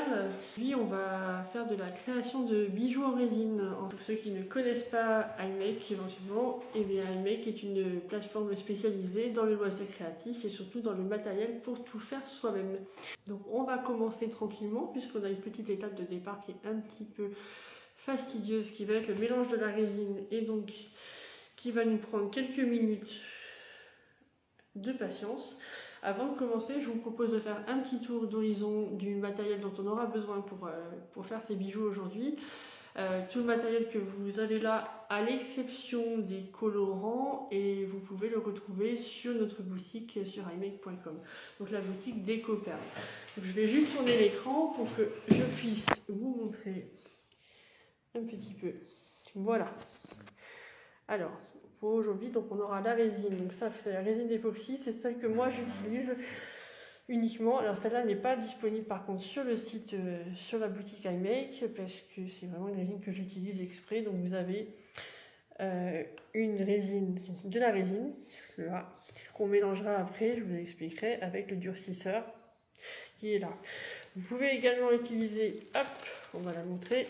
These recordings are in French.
perles. Puis on va faire de la création de bijoux en résine. Pour ceux qui ne connaissent pas iMake éventuellement, eh bien iMake est une plateforme spécialisée dans le loisir créatif et surtout dans le matériel pour tout faire soi-même. Donc on va commencer tranquillement puisqu'on a une petite étape de départ qui est un petit peu fastidieuse, qui va être le mélange de la résine et donc qui va nous prendre quelques minutes de patience. Avant de commencer, je vous propose de faire un petit tour d'horizon du matériel dont on aura besoin pour faire ces bijoux aujourd'hui. Tout le matériel que vous avez là, à l'exception des colorants, et vous pouvez le retrouver sur notre boutique sur imake.com, donc la boutique Déco-Perles. Donc je vais juste tourner l'écran pour que je puisse vous montrer un petit peu. Voilà. Alors, pour aujourd'hui, donc on aura la résine. Donc ça, c'est la résine d'époxy, c'est celle que moi j'utilise uniquement. Alors celle-là n'est pas disponible par contre sur le site, sur la boutique iMake, parce que c'est vraiment une résine que j'utilise exprès. Donc vous avez une résine, de la résine, là, qu'on mélangera après, je vous expliquerai, avec le durcisseur qui est là. Vous pouvez également utiliser, hop, on va la montrer,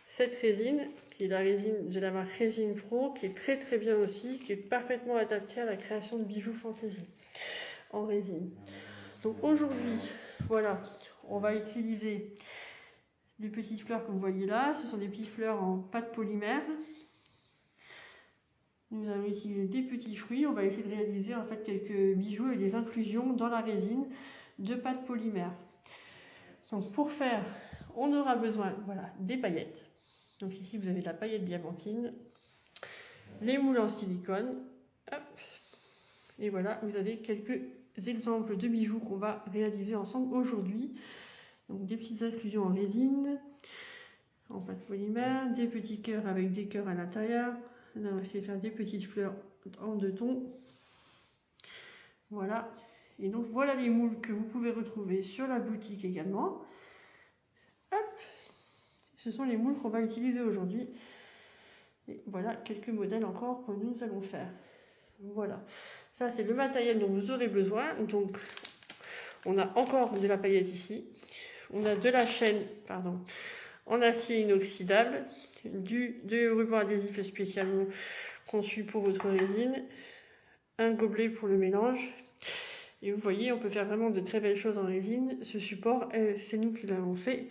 cette résine, qui est la résine de la marque Résine Pro, qui est très très bien aussi, qui est parfaitement adaptée à la création de bijoux fantaisie en résine. Donc aujourd'hui, voilà, on va utiliser des petites fleurs que vous voyez là. Ce sont des petites fleurs en pâte polymère. Nous allons utiliser des petits fruits. On va essayer de réaliser en fait quelques bijoux et des inclusions dans la résine de pâte polymère. Donc pour faire, on aura besoin, voilà, des paillettes. Donc ici vous avez de la paillette diamantine, les moules en silicone, hop, et voilà, vous avez quelques exemples de bijoux qu'on va réaliser ensemble aujourd'hui. Donc des petites inclusions en résine, en pâte polymère, des petits cœurs avec des cœurs à l'intérieur. Là on va essayer de faire des petites fleurs en deux tons. Voilà, et donc voilà les moules que vous pouvez retrouver sur la boutique également. Hop, ce sont les moules qu'on va utiliser aujourd'hui. Et voilà quelques modèles encore que nous allons faire. Voilà, ça c'est le matériel dont vous aurez besoin. Donc on a encore de la paillette ici, on a de la chaîne en acier inoxydable, du ruban adhésif spécialement conçu pour votre résine, un gobelet pour le mélange. Et vous voyez, on peut faire vraiment de très belles choses en résine. Ce support, c'est nous qui l'avons fait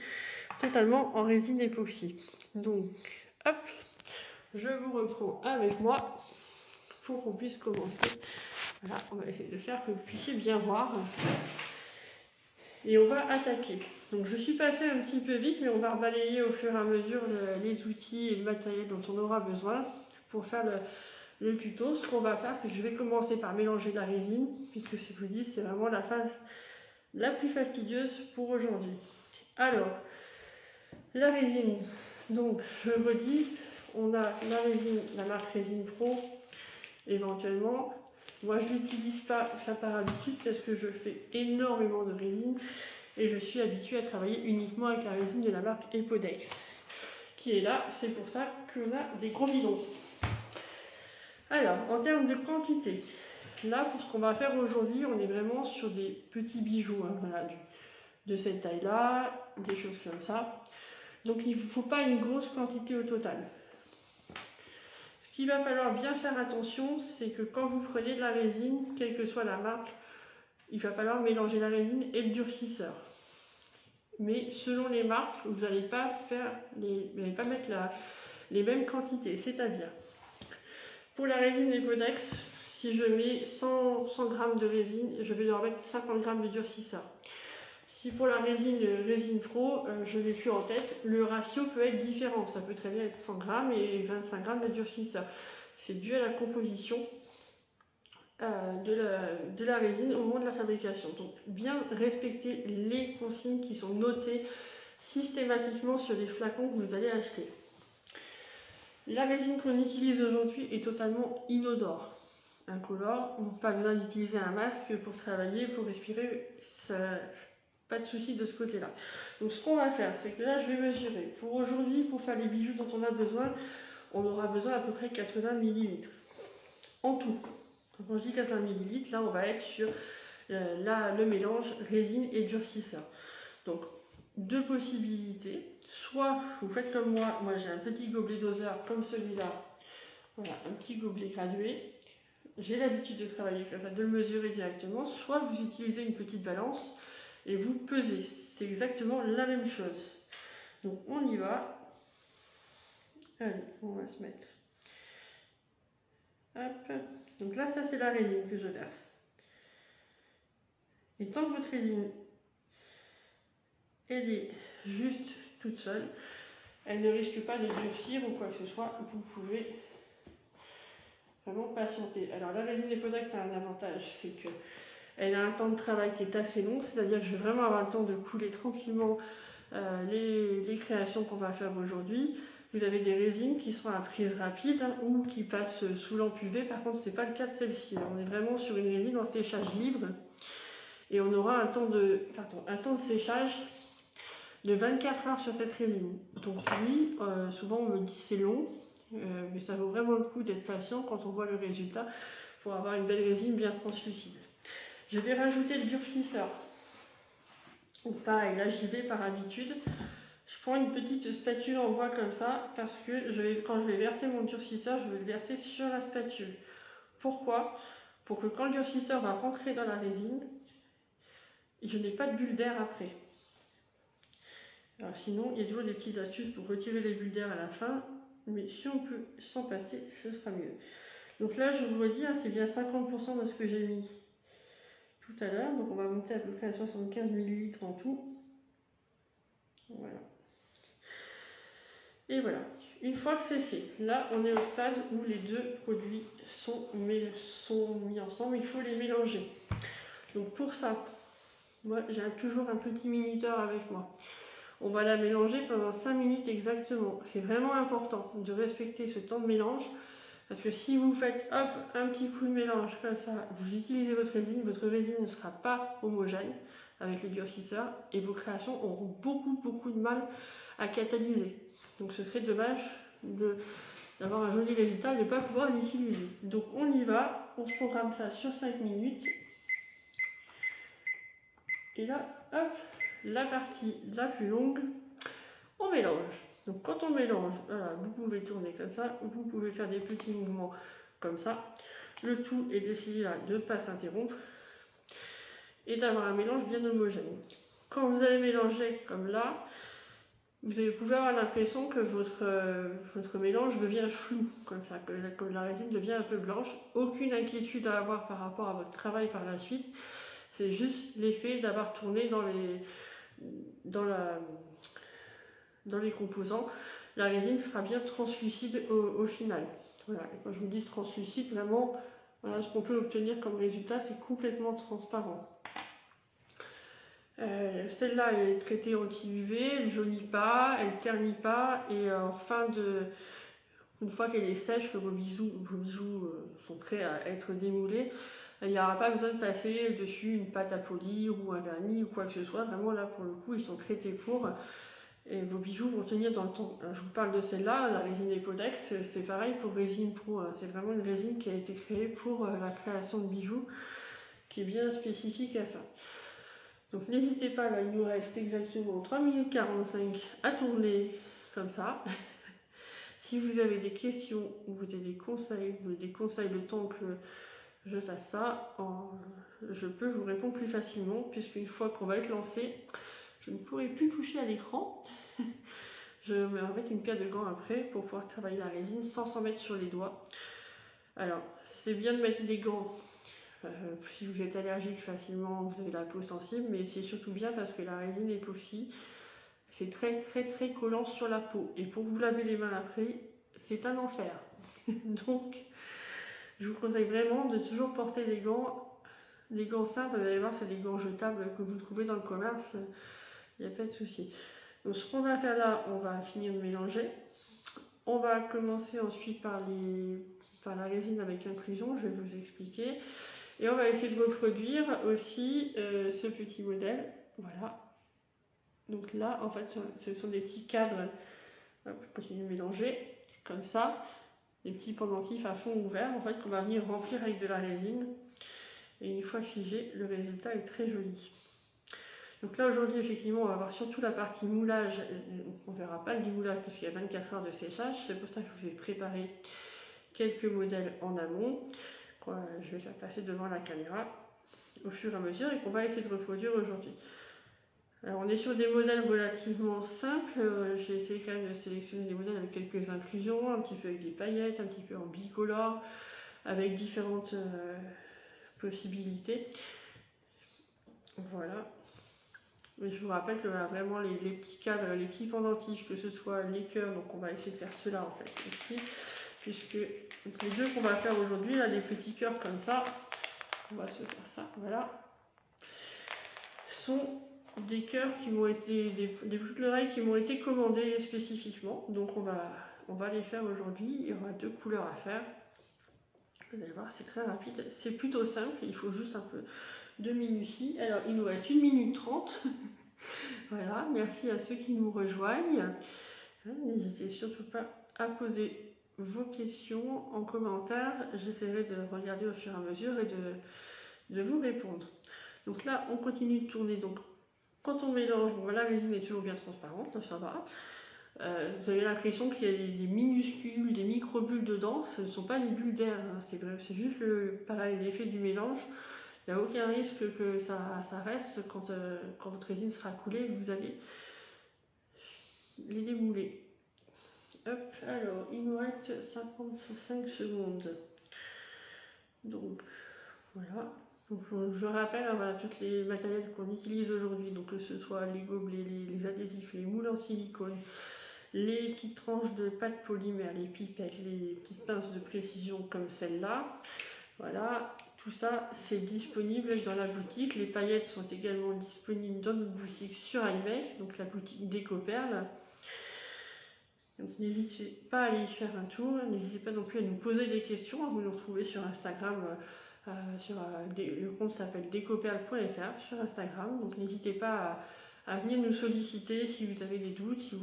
totalement en résine époxy. Donc hop, je vous reprends avec moi pour qu'on puisse commencer. Voilà, on va essayer de faire que vous puissiez bien voir. Et on va attaquer. Donc je suis passée un petit peu vite, mais on va balayer au fur et à mesure les outils et le matériel dont on aura besoin pour faire le tuto. Ce qu'on va faire, c'est que je vais commencer par mélanger la résine, puisque je vous dis, c'est vraiment la phase la plus fastidieuse pour aujourd'hui. Alors, la résine, donc je redis, on a la résine, la marque Résine Pro, éventuellement. Moi je n'utilise pas ça par habitude parce que je fais énormément de résine et je suis habituée à travailler uniquement avec la résine de la marque Epodex qui est là, c'est pour ça qu'on a des gros bidons. Alors en termes de quantité, là pour ce qu'on va faire aujourd'hui, on est vraiment sur des petits bijoux, hein, voilà, de cette taille là, des choses comme ça. Donc il ne faut pas une grosse quantité au total. Ce qu'il va falloir bien faire attention, c'est que quand vous prenez de la résine, quelle que soit la marque, il va falloir mélanger la résine et le durcisseur. Mais selon les marques, vous n'allez pas mettre les mêmes quantités. C'est-à-dire, pour la résine Epodex, si je mets 100 g de résine, je vais leur mettre 50 g de durcisseur. Si pour la résine Pro, je n'ai plus en tête, le ratio peut être différent. Ça peut très bien être 100 g et 25 g de durcisseur. C'est dû à la composition de la résine au moment de la fabrication. Donc bien respecter les consignes qui sont notées systématiquement sur les flacons que vous allez acheter. La résine qu'on utilise aujourd'hui est totalement inodore, incolore. Pas besoin d'utiliser un masque pour travailler, pour respirer. Pas de souci de ce côté-là. Donc ce qu'on va faire, c'est que là je vais mesurer. Pour aujourd'hui, pour faire les bijoux dont on a besoin, on aura besoin à peu près 80 ml. En tout. Quand je dis 80 ml, là on va être sur le mélange résine et durcisseur. Donc deux possibilités. Soit vous faites comme moi j'ai un petit gobelet doseur comme celui-là, voilà, un petit gobelet gradué. J'ai l'habitude de travailler comme ça, de le mesurer directement. Soit vous utilisez une petite balance et vous pesez. C'est exactement la même chose. Donc on y va. Allez, on va se mettre. Hop. Donc là, ça c'est la résine que je verse. Et tant que votre résine, elle est juste toute seule, elle ne risque pas de durcir ou quoi que ce soit, vous pouvez vraiment patienter. Alors la résine Epodax a un avantage, c'est que elle a un temps de travail qui est assez long, c'est-à-dire que je vais vraiment avoir le temps de couler tranquillement les créations qu'on va faire aujourd'hui. Vous avez des résines qui sont à prise rapide ou qui passent sous lampe UV, par contre ce n'est pas le cas de celle-ci. On est vraiment sur une résine en séchage libre et on aura un temps de séchage de 24 heures sur cette résine. Donc oui, souvent on me dit c'est long, mais ça vaut vraiment le coup d'être patient quand on voit le résultat pour avoir une belle résine bien translucide. Je vais rajouter le durcisseur. Donc pareil, là j'y vais par habitude. Je prends une petite spatule en bois comme ça parce que quand je vais verser mon durcisseur, je vais le verser sur la spatule. Pourquoi? Pour que quand le durcisseur va rentrer dans la résine, je n'ai pas de bulle d'air après. Alors sinon, il y a toujours des petites astuces pour retirer les bulles d'air à la fin, mais si on peut s'en passer, ce sera mieux. Donc là, je vous le dis, c'est bien 50% de ce que j'ai mis tout à l'heure. Donc on va monter à peu près à 75 ml en tout. Voilà. Et voilà. Une fois que c'est fait, là, on est au stade où les deux produits sont mis ensemble. Il faut les mélanger. Donc pour ça, moi, j'ai toujours un petit minuteur avec moi. On va la mélanger pendant 5 minutes exactement. C'est vraiment important de respecter ce temps de mélange parce que si vous faites hop, un petit coup de mélange comme ça, vous utilisez votre résine ne sera pas homogène avec le durcisseur et vos créations auront beaucoup de mal à catalyser. Donc ce serait dommage d'avoir un joli résultat et de ne pas pouvoir l'utiliser. Donc on y va, on se programme ça sur 5 minutes. Et là, hop, la partie la plus longue, on mélange. Donc quand on mélange, voilà, vous pouvez tourner comme ça, vous pouvez faire des petits mouvements comme ça. Le tout est d'essayer de ne pas s'interrompre et d'avoir un mélange bien homogène. Quand vous allez mélanger comme là, vous pouvez avoir l'impression que votre mélange devient flou, comme ça, que la résine devient un peu blanche. Aucune inquiétude à avoir par rapport à votre travail par la suite. C'est juste l'effet d'avoir tourné dans les composants. La résine sera bien translucide au final. Voilà. Et quand je vous dis translucide, vraiment, voilà, ce qu'on peut obtenir comme résultat, c'est complètement transparent. Celle-là est traitée anti-UV, elle ne jaunit pas, elle ne ternit pas, et une fois qu'elle est sèche, que vos bijoux sont prêts à être démoulés, il n'y aura pas besoin de passer dessus une pâte à polir ou un vernis ou quoi que ce soit. Vraiment là pour le coup ils sont traités pour et vos bijoux vont tenir dans le temps. Je vous parle de celle-là, la résine Epodax, c'est pareil pour Résine Pro. C'est vraiment une résine qui a été créée pour la création de bijoux qui est bien spécifique à ça. Donc n'hésitez pas, là il nous reste exactement 3 minutes 45 à tourner comme ça. Si vous avez des questions ou vous avez des conseils le temps que je fasse ça, je peux vous répondre plus facilement puisqu'une fois qu'on va être lancé, je ne pourrai plus toucher à l'écran. Je vais remettre une paire de gants après pour pouvoir travailler la résine sans s'en mettre sur les doigts. Alors, c'est bien de mettre des gants si vous êtes allergique facilement, vous avez la peau sensible, mais c'est surtout bien parce que la résine époxy, c'est très collant sur la peau. Et pour vous laver les mains après, c'est un enfer. Donc, je vous conseille vraiment de toujours porter des gants simples. Vous allez voir, c'est des gants jetables que vous trouvez dans le commerce, il n'y a pas de souci. Donc ce qu'on va faire là, on va finir de mélanger. On va commencer ensuite par la résine avec inclusion, je vais vous expliquer. Et on va essayer de reproduire aussi ce petit modèle. Voilà. Donc là, en fait, ce sont des petits cadres. Hop, je continue de mélanger, comme ça. Des petits pendentifs à fond ouvert, en fait, qu'on va venir remplir avec de la résine. Et une fois figé, le résultat est très joli. Donc là aujourd'hui effectivement on va voir surtout la partie moulage, on ne verra pas le démoulage parce qu'il y a 24 heures de séchage, c'est pour ça que je vous ai préparé quelques modèles en amont, je vais faire passer devant la caméra au fur et à mesure et qu'on va essayer de reproduire aujourd'hui. Alors on est sur des modèles relativement simples, j'ai essayé quand même de sélectionner des modèles avec quelques inclusions, un petit peu avec des paillettes, un petit peu en bicolore, avec différentes possibilités. Voilà. Mais je vous rappelle que voilà, vraiment les petits cadres, les petits pendentifs, que ce soit les cœurs, donc on va essayer de faire cela en fait ici, puisque donc les deux qu'on va faire aujourd'hui, là, les petits cœurs comme ça, on va se faire ça, voilà, sont des cœurs qui m'ont été, des boucles d'oreilles qui m'ont été commandées spécifiquement, donc on va les faire aujourd'hui. Il y aura 2 couleurs à faire. Vous allez voir, c'est très rapide, c'est plutôt simple, il faut juste un peu de minutie. Alors il nous reste 1 minute 30. Voilà, merci à ceux qui nous rejoignent. N'hésitez surtout pas à poser vos questions en commentaire, j'essaierai de regarder au fur et à mesure et de vous répondre. Donc là on continue de tourner, donc quand on mélange, bon, la résine est toujours bien transparente, ça va. Vous avez l'impression qu'il y a des minuscules, des micro-bulles dedans, ce ne sont pas des bulles d'air, hein, c'est juste pareil, l'effet du mélange. Il n'y a aucun risque que ça reste quand votre résine sera coulée, vous allez les démouler. Hop, alors il nous reste 55 secondes. Donc voilà. Donc, je rappelle voilà, tous les matériels qu'on utilise aujourd'hui, donc que ce soit les gobelets, les adhésifs, les moules en silicone, les petites tranches de pâte polymère, les pipettes, les petites pinces de précision comme celle-là. Voilà, tout ça c'est disponible dans la boutique. Les paillettes sont également disponibles dans notre boutique sur iMake, donc la boutique Décoperle. Donc n'hésitez pas à aller y faire un tour, n'hésitez pas non plus à nous poser des questions, vous nous retrouvez sur Instagram. Le compte s'appelle decoperle.fr sur Instagram, donc n'hésitez pas à venir nous solliciter si vous avez des doutes, si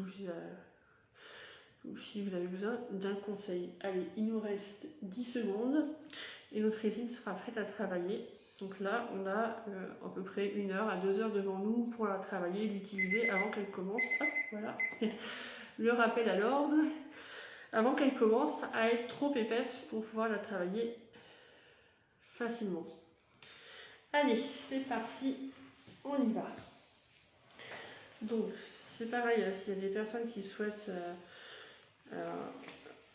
vous avez besoin d'un conseil. Allez, il nous reste 10 secondes et notre résine sera prête à travailler. Donc là, on a à peu près 1 heure à 2 heures devant nous pour la travailler et l'utiliser avant qu'elle commence. Hop, voilà, le rappel à l'ordre, avant qu'elle commence à être trop épaisse pour pouvoir la travailler facilement. Allez, c'est parti, on y va. Donc, c'est pareil, s'il y a des personnes qui souhaitent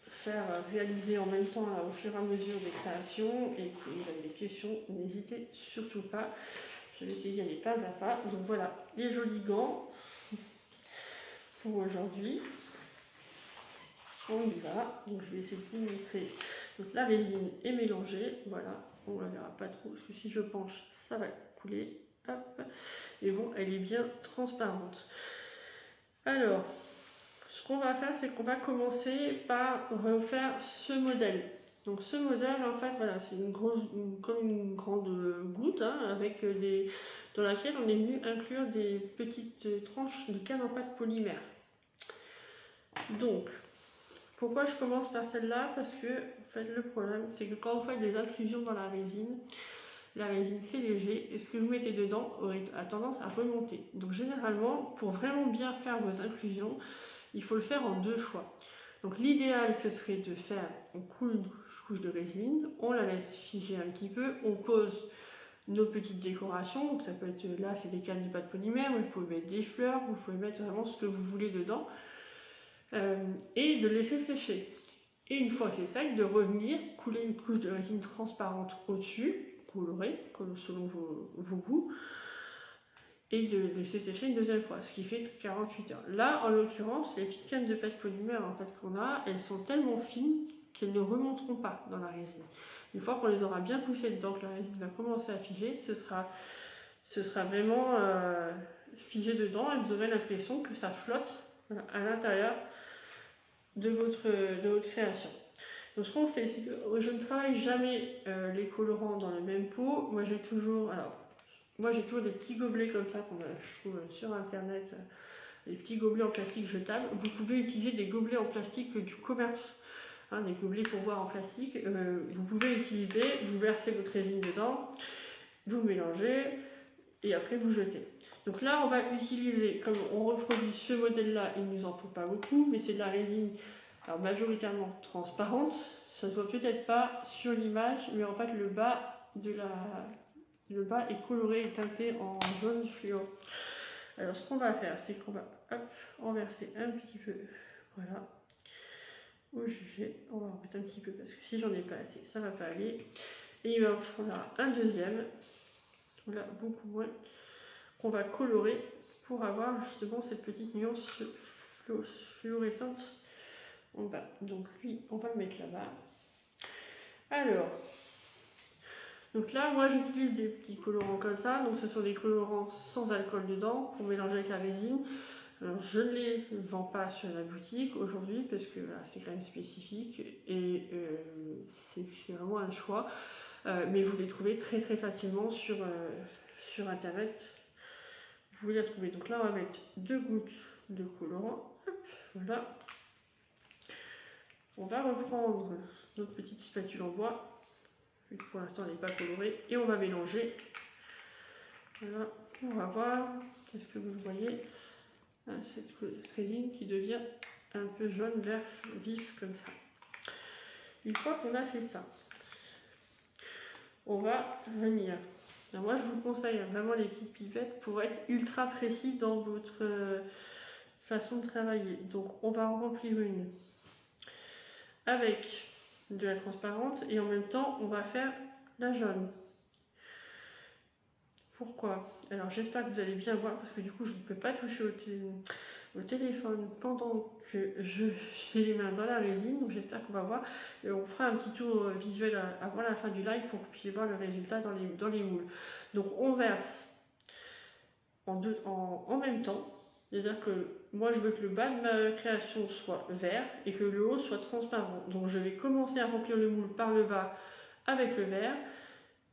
faire réaliser en même temps au fur et à mesure des créations et que vous avez des questions, n'hésitez surtout pas. Je vais essayer d'y aller pas à pas. Donc voilà, les jolis gants pour aujourd'hui. On y va. Donc je vais essayer de vous montrer. Donc la résine est mélangée, voilà. On ne la verra pas trop parce que si je penche, ça va couler. Hop. Et bon, elle est bien transparente. Alors, ce qu'on va faire, c'est qu'on va commencer par refaire ce modèle. Donc ce modèle, en fait, voilà, c'est comme une grande goutte, hein, avec dans laquelle on est venu inclure des petites tranches de canne en pâte polymère. Donc, pourquoi je commence par celle-là? Parce que, en fait, le problème, c'est que quand vous faites des inclusions dans la résine c'est léger et ce que vous mettez dedans a tendance à remonter. Donc généralement, pour vraiment bien faire vos inclusions, il faut le faire en 2 fois. Donc l'idéal, ce serait de faire, on coule une couche de résine, on la laisse figer un petit peu, on pose nos petites décorations, donc ça peut être, là c'est des cannes de pâte polymère, vous pouvez mettre des fleurs, vous pouvez mettre vraiment ce que vous voulez dedans, et de laisser sécher. Et une fois que c'est sec, de revenir, couler une couche de résine transparente au-dessus, colorée, selon vos goûts, et de laisser sécher une 2e fois, ce qui fait 48 heures. Là, en l'occurrence, les petites cannes de pâte polymère en fait, qu'on a, elles sont tellement fines qu'elles ne remonteront pas dans la résine. Une fois qu'on les aura bien poussées dedans, que la résine va commencer à figer, ce sera vraiment figé dedans et vous aurez l'impression que ça flotte à l'intérieur de votre création. Donc ce qu'on fait, c'est que je ne travaille jamais les colorants dans le même pot. Moi j'ai toujours des petits gobelets comme ça qu'on je trouve sur internet, des petits gobelets en plastique jetables. Vous pouvez utiliser des gobelets en plastique du commerce, hein, des gobelets pour boire en plastique. Vous pouvez utiliser, vous versez votre résine dedans, vous mélangez et après vous jetez. Donc là, on va utiliser, comme on reproduit ce modèle-là, il ne nous en faut pas beaucoup, mais c'est de la résine alors majoritairement transparente. Ça ne se voit peut-être pas sur l'image, mais en fait le bas est coloré et teinté en jaune fluo. Alors ce qu'on va faire, c'est qu'on va renverser un petit peu, voilà, au jugé. On va en mettre un petit peu parce que si j'en ai pas assez, ça va pas aller. Et il va en faudra un deuxième, voilà, beaucoup moins, qu'on va colorer pour avoir justement cette petite nuance fluorescente en bas. Donc lui, on va le mettre là-bas. Alors, donc là, moi j'utilise des petits colorants comme ça, donc ce sont des colorants sans alcool dedans pour mélanger avec la résine. Alors, je ne les vends pas sur la boutique aujourd'hui parce que voilà, c'est quand même spécifique et c'est vraiment un choix. Mais vous les trouvez très très facilement sur internet. Vous pouvez les trouver. Donc là, on va mettre 2 gouttes de colorant. Hop, voilà. On va reprendre notre petite spatule en bois. Pour l'instant, elle n'est pas colorée. Et on va mélanger. Voilà. On va voir. Qu'est-ce que vous voyez? Cette résine qui devient un peu jaune, vert, vif comme ça. Une fois qu'on a fait ça, on va venir. Alors moi, je vous conseille vraiment les petites pipettes pour être ultra précis dans votre façon de travailler. Donc, on va en remplir une avec de la transparente et en même temps, on va faire la jaune. Pourquoi? Alors, j'espère que vous allez bien voir parce que du coup, je ne peux pas toucher au téléphone pendant que j'ai les mains dans la résine. Donc, j'espère qu'on va voir. Et on fera un petit tour visuel avant la fin du live pour que vous puissiez voir le résultat dans les moules. Donc, on verse en même temps. C'est-à-dire que moi, je veux que le bas de ma création soit vert et que le haut soit transparent. Donc, je vais commencer à remplir le moule par le bas avec le vert.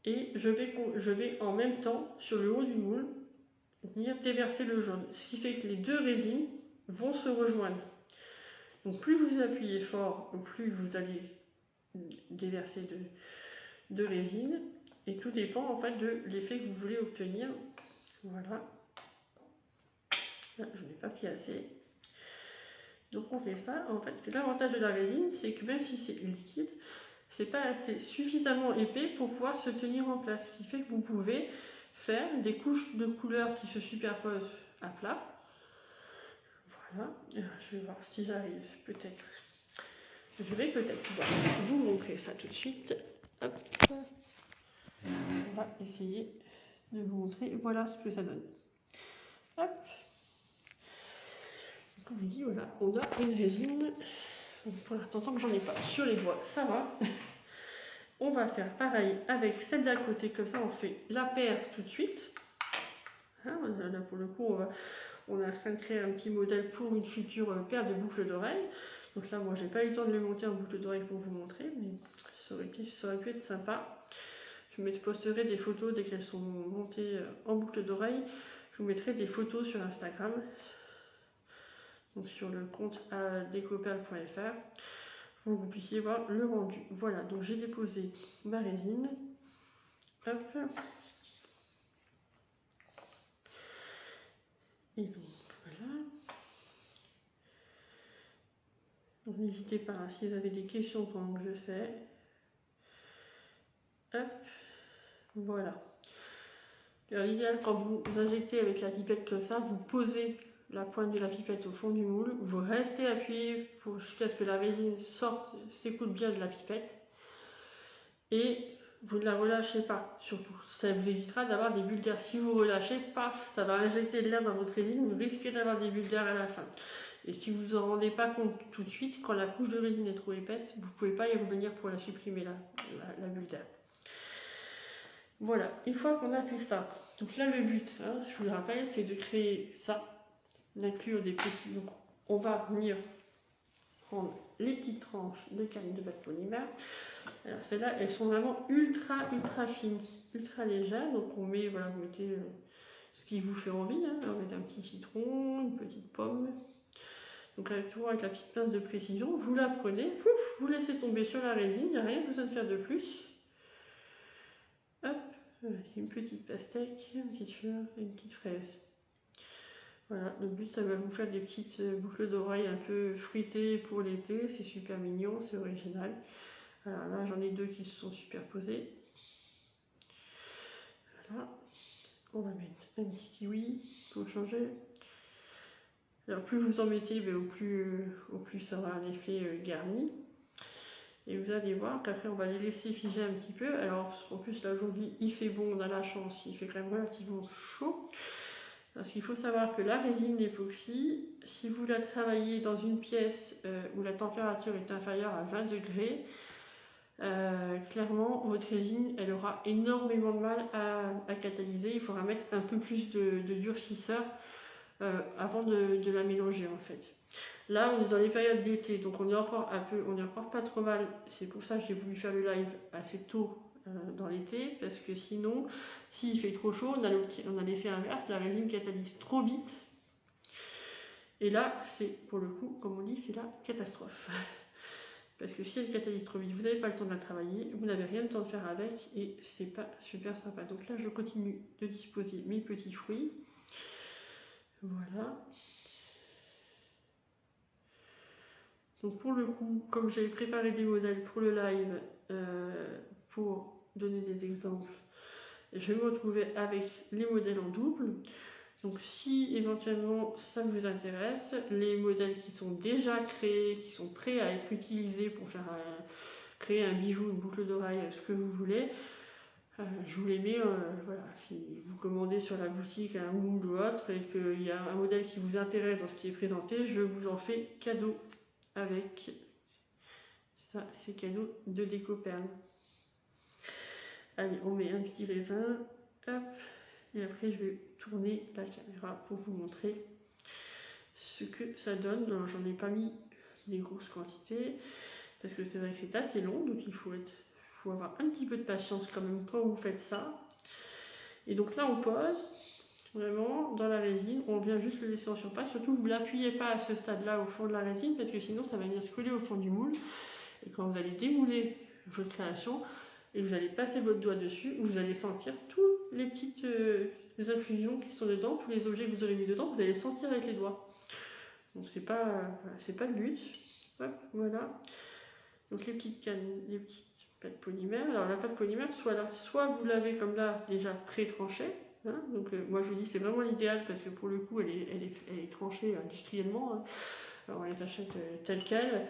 Et je vais en même temps, sur le haut du moule, venir déverser le jaune. Ce qui fait que les deux résines vont se rejoindre. Donc plus vous appuyez fort, plus vous allez déverser de résine. Et tout dépend en fait de l'effet que vous voulez obtenir. Voilà. Là, je n'ai pas pris assez. Donc on fait ça. En fait, l'avantage de la résine, c'est que même si c'est liquide, c'est pas assez suffisamment épais pour pouvoir se tenir en place. Ce qui fait que vous pouvez faire des couches de couleurs qui se superposent à plat. Voilà. Je vais voir si j'arrive peut-être. Je vais peut-être pouvoir vous montrer ça tout de suite. Hop. On va essayer de vous montrer. Voilà ce que ça donne. Hop. Comme je dis, voilà, on a une résine. Pour l'instant, tant que j'en ai pas sur les doigts, ça va. On va faire pareil avec celle d'à côté, comme ça on fait la paire tout de suite. Hein, là pour le coup, on est en train de créer un petit modèle pour une future paire de boucles d'oreilles. Donc là, moi, j'ai pas eu le temps de les monter en boucles d'oreilles pour vous montrer, mais ça aurait pu être sympa. Je posterai des photos dès qu'elles sont montées en boucles d'oreilles. Je vous mettrai des photos sur Instagram, donc sur le compte decopal.fr. Pour que vous puissiez voir le rendu. Voilà, donc j'ai déposé ma résine. Hop. Et donc voilà. Donc n'hésitez pas, hein, si vous avez des questions pendant que je fais. Hop. Voilà. Alors l'idéal, quand vous injectez avec la pipette comme ça, vous posez la pointe de la pipette au fond du moule, vous restez appuyé jusqu'à ce que la résine sorte, s'écoute bien de la pipette et vous ne la relâchez pas surtout. Ça vous évitera d'avoir des bulles d'air. Si vous relâchez, paf, ça va injecter de l'air dans votre résine, vous risquez d'avoir des bulles d'air à la fin. Et si vous en rendez pas compte tout de suite, quand la couche de résine est trop épaisse, vous ne pouvez pas y revenir pour la supprimer, la bulle d'air. Voilà, une fois qu'on a fait ça, donc là le but, hein, je vous le rappelle, c'est de créer ça, d'inclure des petits. Donc on va venir prendre les petites tranches de canne de pâte polymère. Alors celles-là, elles sont vraiment ultra fines, ultra légères. Donc on met, voilà, vous mettez ce qui vous fait envie. Hein. Alors, on met un petit citron, une petite pomme. Donc là, toujours avec la petite pince de précision, vous la prenez, pouf, vous laissez tomber sur la résine, il n'y a rien besoin de faire de plus. Hop, une petite pastèque, une petite fleur et une petite fraise. Voilà, le but ça va vous faire des petites boucles d'oreilles un peu fruitées pour l'été, c'est super mignon, c'est original. Alors là j'en ai 2 qui se sont superposés. Voilà, on va mettre un petit kiwi pour changer. Alors plus vous en mettez, au plus ça aura un effet garni. Et vous allez voir qu'après on va les laisser figer un petit peu. Alors en plus là aujourd'hui il fait bon, on a la chance, il fait quand même relativement chaud. Parce qu'il faut savoir que la résine d'époxy, si vous la travaillez dans une pièce où la température est inférieure à 20 degrés, clairement votre résine elle aura énormément de mal à catalyser. Il faudra mettre un peu plus de durcisseur avant de la mélanger en fait. Là on est dans les périodes d'été, donc on est encore pas trop mal. C'est pour ça que j'ai voulu faire le live assez tôt dans l'été, parce que sinon, s'il fait trop chaud, on a l'effet inverse, la résine catalyse trop vite. Et là, c'est pour le coup, comme on dit, c'est la catastrophe. Parce que si elle catalyse trop vite, vous n'avez pas le temps de la travailler, vous n'avez rien de temps de faire avec, et c'est pas super sympa. Donc là, je continue de disposer mes petits fruits. Voilà. Donc pour le coup, comme j'avais préparé des modèles pour le live, pour donner des exemples, je vais me retrouver avec les modèles en double. Donc si éventuellement ça vous intéresse, les modèles qui sont déjà créés, qui sont prêts à être utilisés pour faire créer un bijou, une boucle d'oreille, ce que vous voulez, je vous les mets, voilà, si vous commandez sur la boutique un moule ou autre et qu'il y a un modèle qui vous intéresse dans ce qui est présenté, je vous en fais cadeau avec ça, c'est cadeau de Déco-Perle. Allez, on met un petit raisin, hop, et après je vais tourner la caméra pour vous montrer ce que ça donne. J'en ai pas mis des grosses quantités, parce que c'est vrai que c'est assez long, donc il faut avoir un petit peu de patience quand même quand vous faites ça. Et donc là on pose, vraiment, dans la résine, on vient juste le laisser en surface, surtout vous ne l'appuyez pas à ce stade-là au fond de la résine, parce que sinon ça va venir se coller au fond du moule, et quand vous allez démouler votre création, et vous allez passer votre doigt dessus, vous allez sentir toutes les petites les infusions qui sont dedans, tous les objets que vous aurez mis dedans, vous allez le sentir avec les doigts. Donc c'est pas le but. Hop, voilà. Donc les petites cannes, les petites pâtes polymères. Alors la pâte polymère, soit vous l'avez comme là déjà pré-tranchée. Hein, donc moi je vous dis c'est vraiment l'idéal parce que pour le coup elle est tranchée industriellement. Hein. Alors on les achète telles quelles.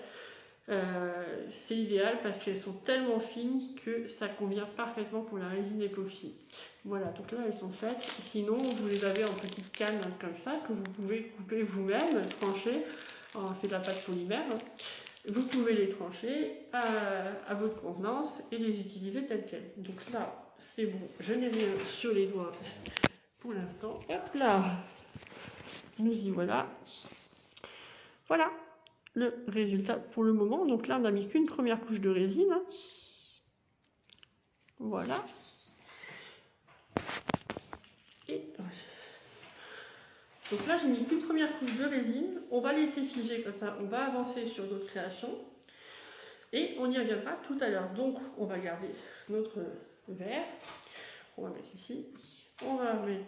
C'est idéal parce qu'elles sont tellement fines que ça convient parfaitement pour la résine époxy. Voilà, donc là elles sont faites. Sinon, vous les avez en petites cannes comme ça que vous pouvez couper vous-même, trancher. C'est de la pâte polymère. Hein. Vous pouvez les trancher à votre convenance et les utiliser telles quelles. Donc là, c'est bon, je n'ai rien sur les doigts pour l'instant. Hop là, nous y voilà. Voilà le résultat pour le moment. Donc là, on n'a mis qu'une première couche de résine. Voilà. Et donc là, j'ai mis qu'une première couche de résine. On va laisser figer comme ça. On va avancer sur d'autres créations. Et on y reviendra tout à l'heure. Donc, on va garder notre verre. On va mettre ici. On va mettre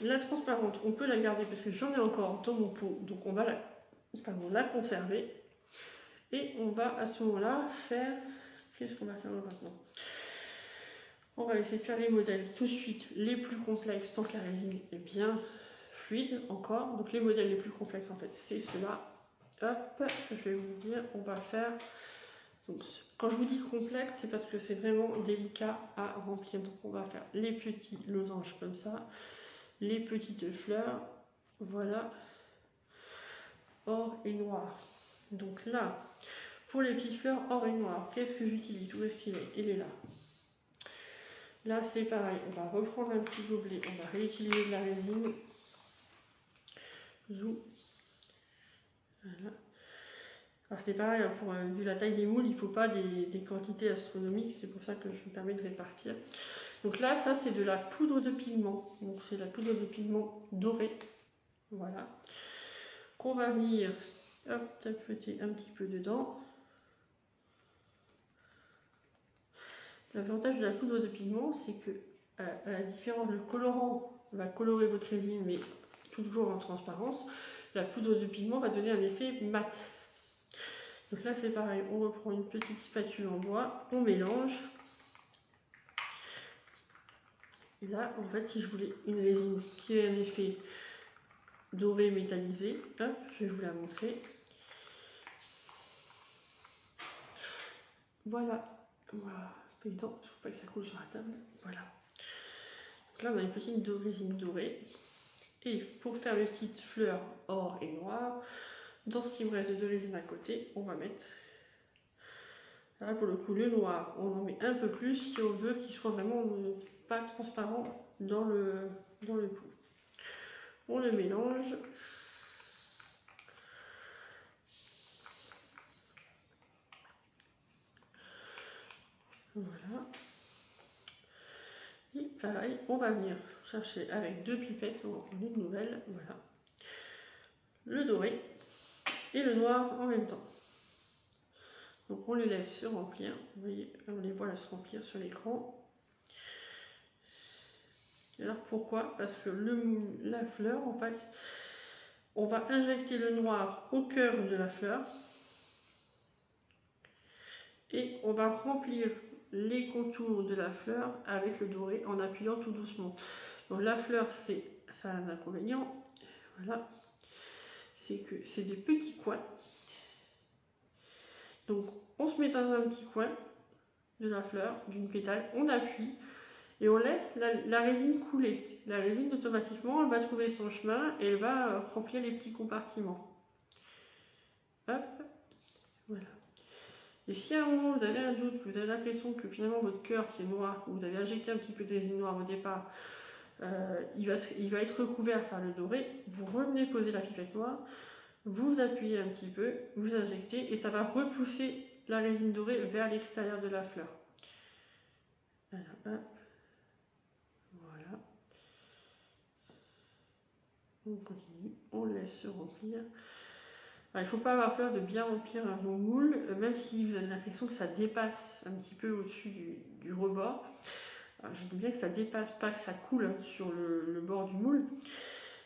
la transparente. On peut la garder parce que j'en ai encore dans mon pot. Donc, on va la conserver. Et on va à ce moment-là faire... Qu'est-ce qu'on va faire maintenant? On va essayer de faire les modèles tout de suite les plus complexes tant que la résine est bien fluide encore. Donc les modèles les plus complexes en fait c'est ceux-là. Hop, je vais vous dire, on va faire... Donc, quand je vous dis complexe, c'est parce que c'est vraiment délicat à remplir. Donc on va faire les petits losanges comme ça, les petites fleurs, voilà, or et noir. Donc là, pour les petites fleurs or et noir, qu'est-ce que j'utilise? Où est-ce qu'il est? Il est là. Là c'est pareil, on va reprendre un petit gobelet, on va réutiliser de la résine. Zou. Voilà. Alors c'est pareil, vu la taille des moules, il ne faut pas des quantités astronomiques, c'est pour ça que je me permets de répartir. Donc là, ça c'est de la poudre de pigment, donc c'est la poudre de pigment dorée, voilà, qu'on va venir tapoter un petit peu dedans. L'avantage de la poudre de pigment, c'est que, à la différence, le colorant va colorer votre résine, mais toujours en transparence, la poudre de pigment va donner un effet mat. Donc là c'est pareil, on reprend une petite spatule en bois, on mélange. Et là en fait si je voulais une résine qui ait un effet doré métallisé, hop, je vais vous la montrer. Voilà, évident, il ne faut pas que ça coule sur la table, voilà. Donc là on a une petite résine dorée. Et pour faire mes petites fleurs or et noir, dans ce qui me reste de résine à côté, on va mettre, là pour le coup le noir, on en met un peu plus si on veut qu'il soit vraiment pas transparent dans le pot. On le mélange. Voilà. Et pareil, on va venir chercher avec 2 pipettes, on va prendre une nouvelle, voilà. Le doré et le noir en même temps. Donc on les laisse se remplir, vous voyez, on les voit se remplir sur l'écran. Alors pourquoi? Parce que la fleur, en fait, on va injecter le noir au cœur de la fleur et on va remplir les contours de la fleur avec le doré en appuyant tout doucement. Donc la fleur, ça a un inconvénient, voilà, c'est que c'est des petits coins. Donc on se met dans un petit coin de la fleur, d'une pétale, on appuie et on laisse la résine couler. La résine automatiquement elle va trouver son chemin et elle va remplir les petits compartiments. Hop, voilà. Et si à un moment vous avez un doute, que vous avez l'impression que finalement votre cœur qui est noir, que vous avez injecté un petit peu de résine noire au départ, il va être recouvert par le doré, vous revenez poser la pipette noire, vous appuyez un petit peu, vous injectez et ça va repousser la résine dorée vers l'extérieur de la fleur. Alors, hop. Voilà. On continue, on laisse se remplir. Alors, il ne faut pas avoir peur de bien remplir vos moules, même si vous avez l'impression que ça dépasse un petit peu au-dessus du rebord. Alors, je dis bien que ça dépasse, pas que ça coule sur le bord du moule.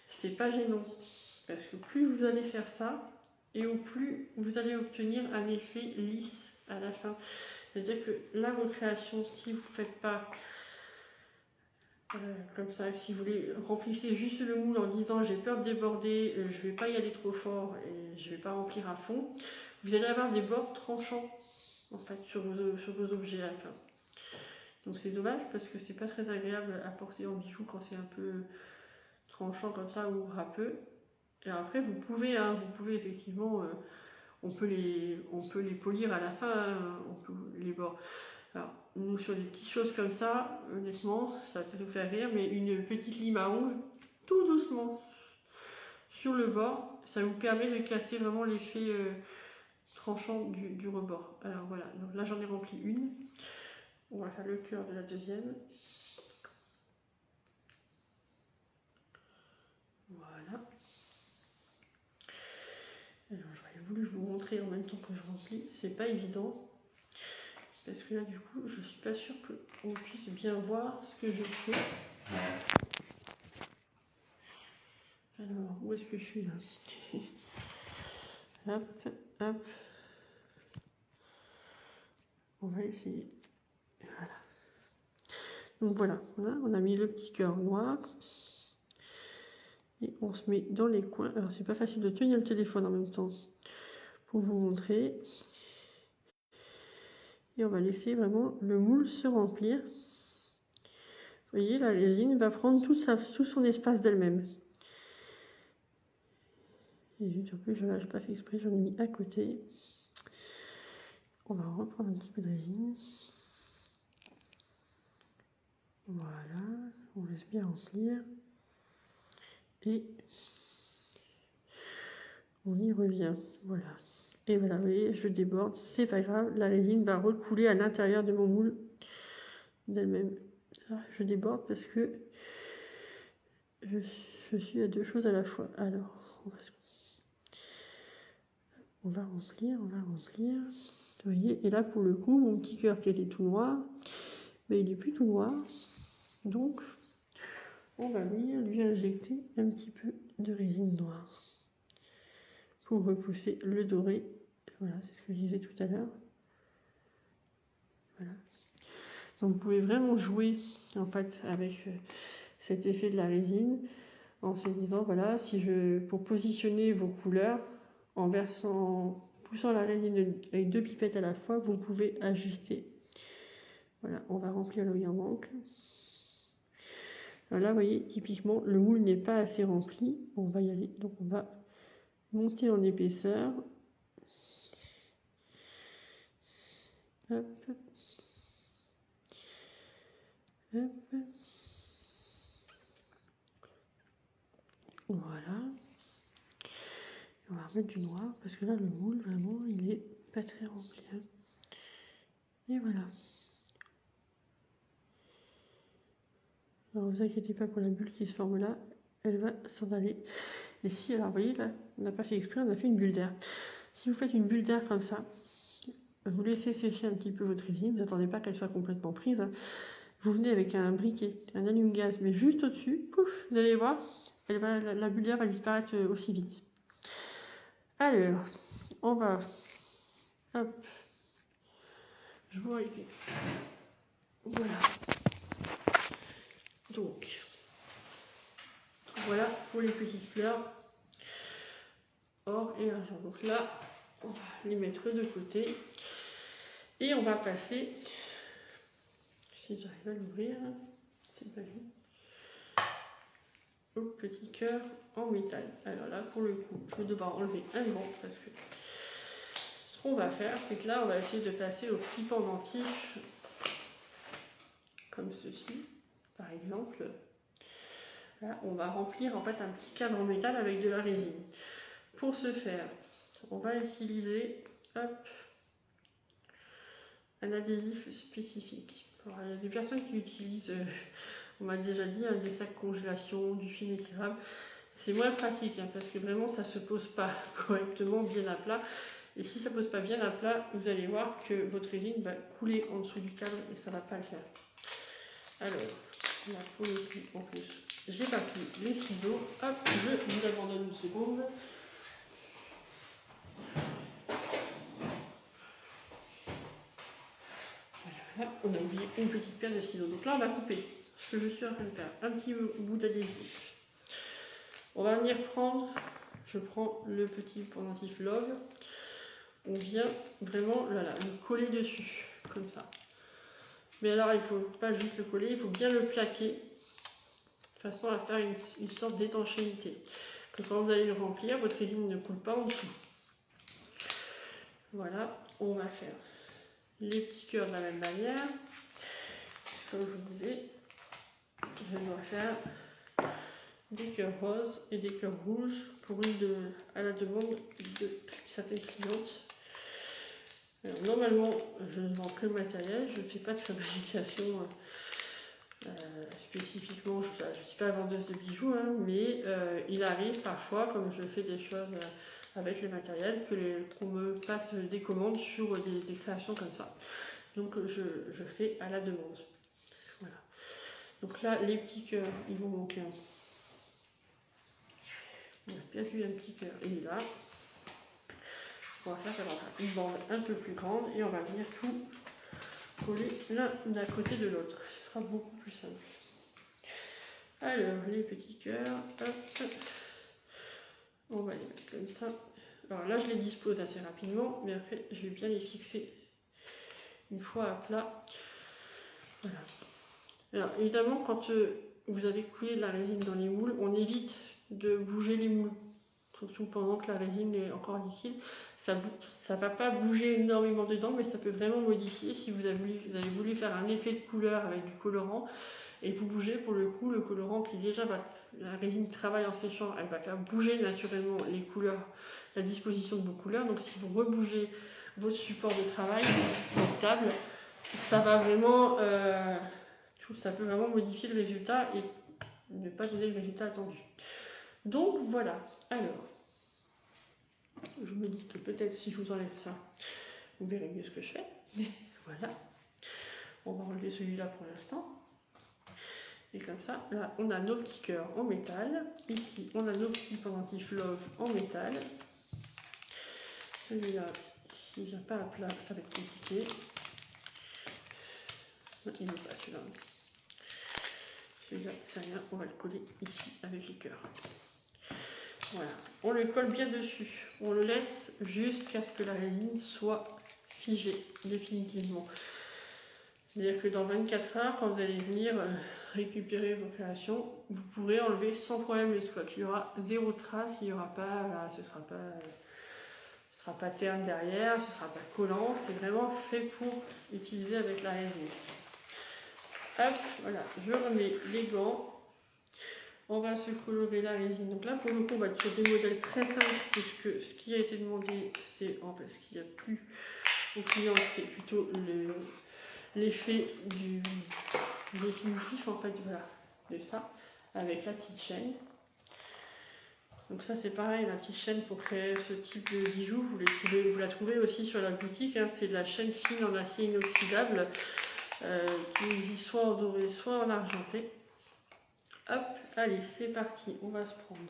C'est pas gênant, parce que plus vous allez faire ça, et au plus vous allez obtenir un effet lisse à la fin. C'est-à-dire que la recréation, si vous ne faites pas comme ça, si vous voulez, remplissez juste le moule en disant j'ai peur de déborder, je ne vais pas y aller trop fort et je ne vais pas remplir à fond, vous allez avoir des bords tranchants en fait sur vos objets à la fin. Donc c'est dommage parce que c'est pas très agréable à porter en bijoux quand c'est un peu tranchant comme ça ou râpeux. Et après vous pouvez effectivement, on peut les polir à la fin, les bords. Alors, nous, sur des petites choses comme ça, honnêtement, ça va peut-être vous faire rire, mais une petite lime à ongles, tout doucement, sur le bord, ça vous permet de casser vraiment l'effet tranchant du rebord. Alors voilà, donc là j'en ai rempli une. On va faire le cœur de la deuxième. Voilà. Alors j'aurais voulu vous montrer en même temps que je remplis, c'est pas évident. Parce que là, du coup, je suis pas sûre qu'on puisse bien voir ce que je fais. Alors, où est-ce que je suis là? Hop, hop. On va essayer. Voilà. Donc voilà, on a mis le petit cœur noir. Et on se met dans les coins. Alors, c'est pas facile de tenir le téléphone en même temps pour vous montrer. Et on va laisser vraiment le moule se remplir. Vous voyez, la résine va prendre tout son espace d'elle-même. Et juste en plus, je n'ai pas fait exprès, j'en ai mis à côté. On va reprendre un petit peu de résine. Voilà, on laisse bien remplir. Et on y revient. Voilà. Et voilà, vous voyez, je déborde, c'est pas grave, la résine va recouler à l'intérieur de mon moule d'elle-même. Je déborde parce que je suis à deux choses à la fois. Alors, on va remplir. Vous voyez, et là pour le coup, mon petit cœur qui était tout noir, mais il n'est plus tout noir. Donc, on va venir lui injecter un petit peu de résine noire pour repousser le doré. Voilà, c'est ce que je disais tout à l'heure. Voilà. Donc vous pouvez vraiment jouer en fait avec cet effet de la résine en se disant voilà, pour positionner vos couleurs en poussant la résine avec 2 pipettes à la fois, vous pouvez ajuster. Voilà, on va remplir là où il en manque. Alors là, vous voyez, typiquement, le moule n'est pas assez rempli. On va y aller. Donc, on va monter en épaisseur. Hop. Hop. Voilà. On va remettre du noir parce que là, le moule, vraiment, il n'est pas très rempli. Hein. Et voilà. Alors, ne vous inquiétez pas pour la bulle qui se forme là. Elle va s'en aller. Et si, alors, vous voyez, là, on n'a pas fait exprès, on a fait une bulle d'air. Si vous faites une bulle d'air comme ça, vous laissez sécher un petit peu votre résine. Vous n'attendez pas qu'elle soit complètement prise. Hein. Vous venez avec un briquet, un allume-gaz, mais juste au-dessus, pouf, vous allez voir, la bulle d'air va disparaître aussi vite. Alors, on va, hop, je vois, voilà. Donc, voilà pour les petites fleurs or et argent. Donc là, on va les mettre de côté et on va passer, si j'arrive à l'ouvrir, c'est pas vu, au petit cœur en métal. Alors là, pour le coup, je vais devoir enlever un gant parce que ce qu'on va faire, c'est que là, on va essayer de passer au petit pendentif comme ceci, par exemple. Là, on va remplir en fait un petit cadre en métal avec de la résine. Pour ce faire, on va utiliser un adhésif spécifique. Alors, il y a des personnes qui utilisent, on m'a déjà dit, des sacs congélation, du film étirable. C'est moins pratique parce que vraiment ça ne se pose pas correctement bien à plat. Et si ça ne pose pas bien à plat, vous allez voir que votre résine va couler en dessous du cadre et ça ne va pas le faire. Alors, là pour le coup, en plus, j'ai pas pris les ciseaux. Hop, je vous abandonne une seconde. Voilà, on a oublié une petite paire de ciseaux. Donc là, on va couper ce que je suis en train de faire. Un petit bout d'adhésif. On va venir prendre, je prends le petit pendentif Love. On vient vraiment le coller dessus, comme ça. Mais alors, il ne faut pas juste le coller, il faut bien le plaquer, de façon à faire une sorte d'étanchéité. Que quand vous allez le remplir, votre résine ne coule pas en dessous. Voilà, on va faire les petits cœurs de la même manière. Comme je vous disais, je dois faire des cœurs roses et des cœurs rouges à la demande de certaines clientes. Alors, normalement, je ne vends que le matériel, je ne fais pas de fabrication spécifiquement, je ne suis pas vendeuse de bijoux, hein, mais il arrive parfois, comme je fais des choses avec le matériel, qu'on me passe des commandes sur des créations comme ça. Donc je fais à la demande. Voilà. Donc là, les petits cœurs, ils vont manquer un. On a bien vu un petit cœur, il est là. On va faire une bande un peu plus grande et on va venir tout coller l'un d'un côté de l'autre. Ce sera beaucoup plus simple. Alors, les petits cœurs, hop, on va les mettre comme ça. Alors là, je les dispose assez rapidement, mais après, je vais bien les fixer une fois à plat. Voilà. Alors, évidemment, quand vous avez coulé de la résine dans les moules, on évite de bouger les moules. Surtout pendant que la résine est encore liquide. Ça ne va pas bouger énormément dedans, mais ça peut vraiment modifier. Si vous avez voulu faire un effet de couleur avec du colorant, et vous bougez, pour le coup, le colorant qui déjà la résine travaille en séchant, elle va faire bouger naturellement les couleurs, la disposition de vos couleurs. Donc si vous rebougez votre support de travail, votre table, ça va vraiment, ça peut vraiment modifier le résultat et ne pas donner le résultat attendu. Donc voilà, alors, je me dis que peut-être si je vous enlève ça, vous verrez mieux ce que je fais. Mais voilà, on va enlever celui-là pour l'instant. Et comme ça, là, on a nos petits cœurs en métal. Ici, on a nos petits pendentifs love en métal. Celui-là, il ne vient pas à plat, ça va être compliqué. Non, il n'est pas celui-là. Celui-là, c'est rien, on va le coller ici avec les cœurs. Voilà, on le colle bien dessus. On le laisse jusqu'à ce que la résine soit figée définitivement. C'est-à-dire que dans 24 heures, quand vous allez venir récupérer vos créations, vous pourrez enlever sans problème le scotch. Il y aura zéro trace, il n'y aura pas, là, ce sera pas terne derrière, ce ne sera pas collant. C'est vraiment fait pour utiliser avec la résine. Hop, voilà, je remets les gants. On va se colorer la résine. Donc là, pour le coup, on va être sur des modèles très simples, puisque ce qui a été demandé, c'est en fait ce qu'il n'y a plus au client, c'est plutôt l'effet du définitif, en fait, voilà, de ça, avec la petite chaîne. Donc ça, c'est pareil, la petite chaîne pour créer ce type de bijoux, vous la trouvez aussi sur la boutique, hein, c'est de la chaîne fine en acier inoxydable, qui existe soit en doré, soit en argenté. Hop, allez, c'est parti, on va se prendre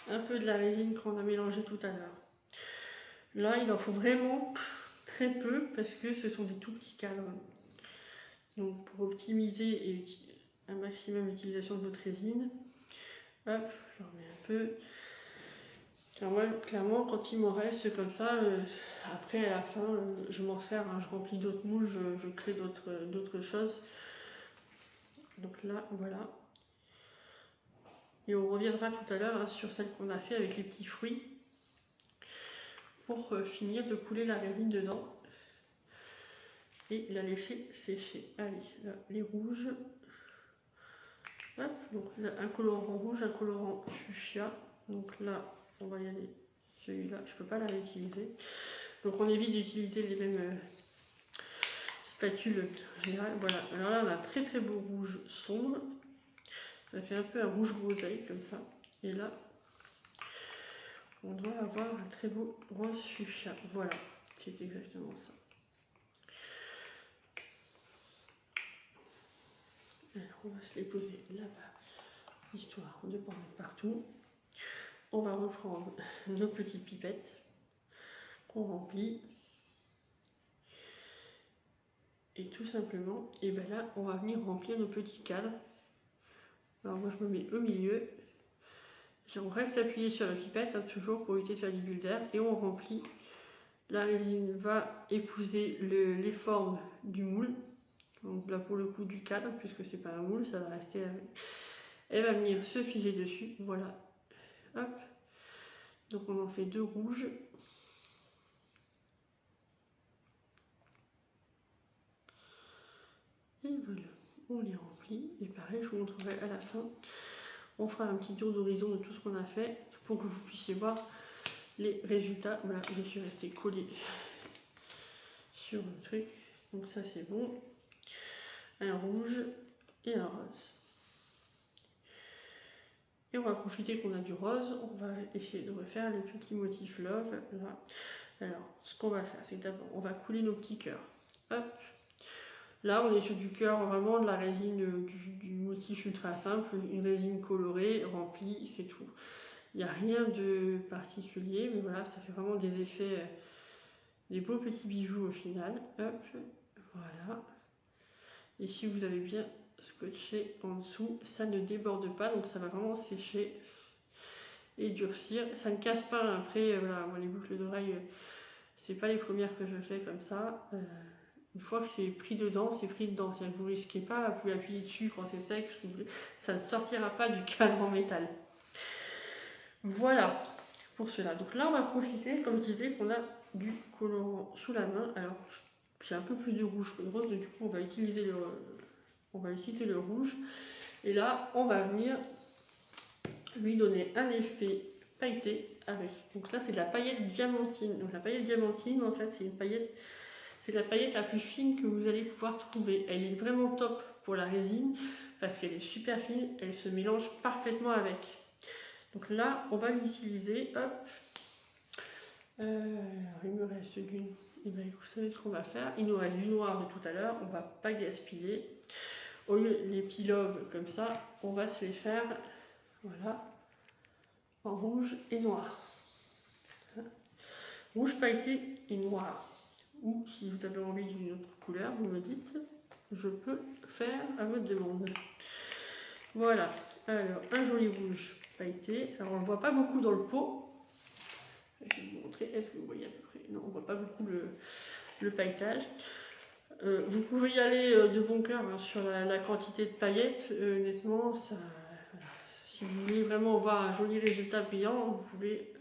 un peu de la résine qu'on a mélangée tout à l'heure. Là, il en faut vraiment très peu parce que ce sont des tout petits cadres. Donc, pour optimiser et un maximum l'utilisation de votre résine, hop, j'en remets un peu. Clairement, quand il m'en reste comme ça, après à la fin, je m'en sers, hein, je remplis d'autres moules, je crée d'autres choses. Donc là, voilà. Et on reviendra tout à l'heure, hein, sur celle qu'on a fait avec les petits fruits pour finir de couler la résine dedans et la laisser sécher. Allez, là, les rouges. Hop, donc là, un colorant rouge, un colorant fuchsia. Donc là, on va y aller. Celui-là, je ne peux pas la réutiliser. Donc on évite d'utiliser les mêmes spatules générales. Voilà, alors là, on a un très très beau rouge sombre. Ça fait un peu un rouge groseille comme ça. Et là, on doit avoir un très beau rose fuchsia. Voilà, c'est exactement ça. Alors, on va se les poser là-bas, histoire de ne pas en mettre partout. On va reprendre nos petites pipettes qu'on remplit. Et tout simplement, et bien là, on va venir remplir nos petits cadres. Alors moi, je me mets au milieu. On reste appuyé sur la pipette, hein, toujours pour éviter de faire des bulles d'air, et on remplit. La résine va épouser les formes du moule. Donc là, pour le coup, du cadre, puisque c'est pas un moule, ça va rester. Elle va venir se figer dessus. Voilà. Hop. Donc on en fait 2 rouges. Et voilà, on les remplit. Et pareil, je vous montrerai à la fin. On fera un petit tour d'horizon de tout ce qu'on a fait pour que vous puissiez voir les résultats. Voilà, je suis restée collée sur le truc. Donc ça, c'est bon. Un rouge et un rose. Et on va profiter qu'on a du rose. On va essayer de refaire les petits motifs love. Là. Alors, ce qu'on va faire, c'est que d'abord, on va couler nos petits cœurs. Hop. Là, on est sur du cœur, vraiment de la résine, du motif ultra simple, une résine colorée, remplie, c'est tout. Il n'y a rien de particulier, mais voilà, ça fait vraiment des effets, des beaux petits bijoux au final. Hop, voilà. Et si vous avez bien scotché en dessous, ça ne déborde pas, donc ça va vraiment sécher et durcir. Ça ne casse pas après, voilà, moi, les boucles d'oreilles, c'est pas les premières que je fais comme ça. Une fois que c'est pris dedans, c'est pris dedans. C'est-à-dire que vous ne risquez pas, vous pouvez appuyer dessus quand c'est sec, ça ne sortira pas du cadre en métal. Voilà pour cela. Donc là, on va profiter, comme je disais, qu'on a du colorant sous la main. Alors, j'ai un peu plus de rouge que de rose, donc du coup, on va utiliser le rouge. Et là, on va venir lui donner un effet pailleté avec. Donc là, c'est de la paillette diamantine. Donc la paillette diamantine, en fait, c'est une paillette. C'est la paillette la plus fine que vous allez pouvoir trouver. Elle est vraiment top pour la résine parce qu'elle est super fine, elle se mélange parfaitement avec. Donc là, on va l'utiliser. Hop. Il me reste vous savez ce qu'on va faire. Il nous reste du noir de tout à l'heure, on ne va pas gaspiller. Au lieu les petits lobes comme ça, on va se les faire, voilà, en rouge et noir. Rouge pailleté et noir. Ou si vous avez envie d'une autre couleur, vous me dites, je peux faire à votre demande. Voilà, alors un joli rouge pailleté. Alors on ne le voit pas beaucoup dans le pot. Je vais vous montrer, est-ce que vous voyez à peu près? Non, on ne voit pas beaucoup le pailletage. Vous pouvez y aller de bon cœur hein, sur la quantité de paillettes. Honnêtement, ça, si vous voulez vraiment voir un joli résultat brillant, vous pouvez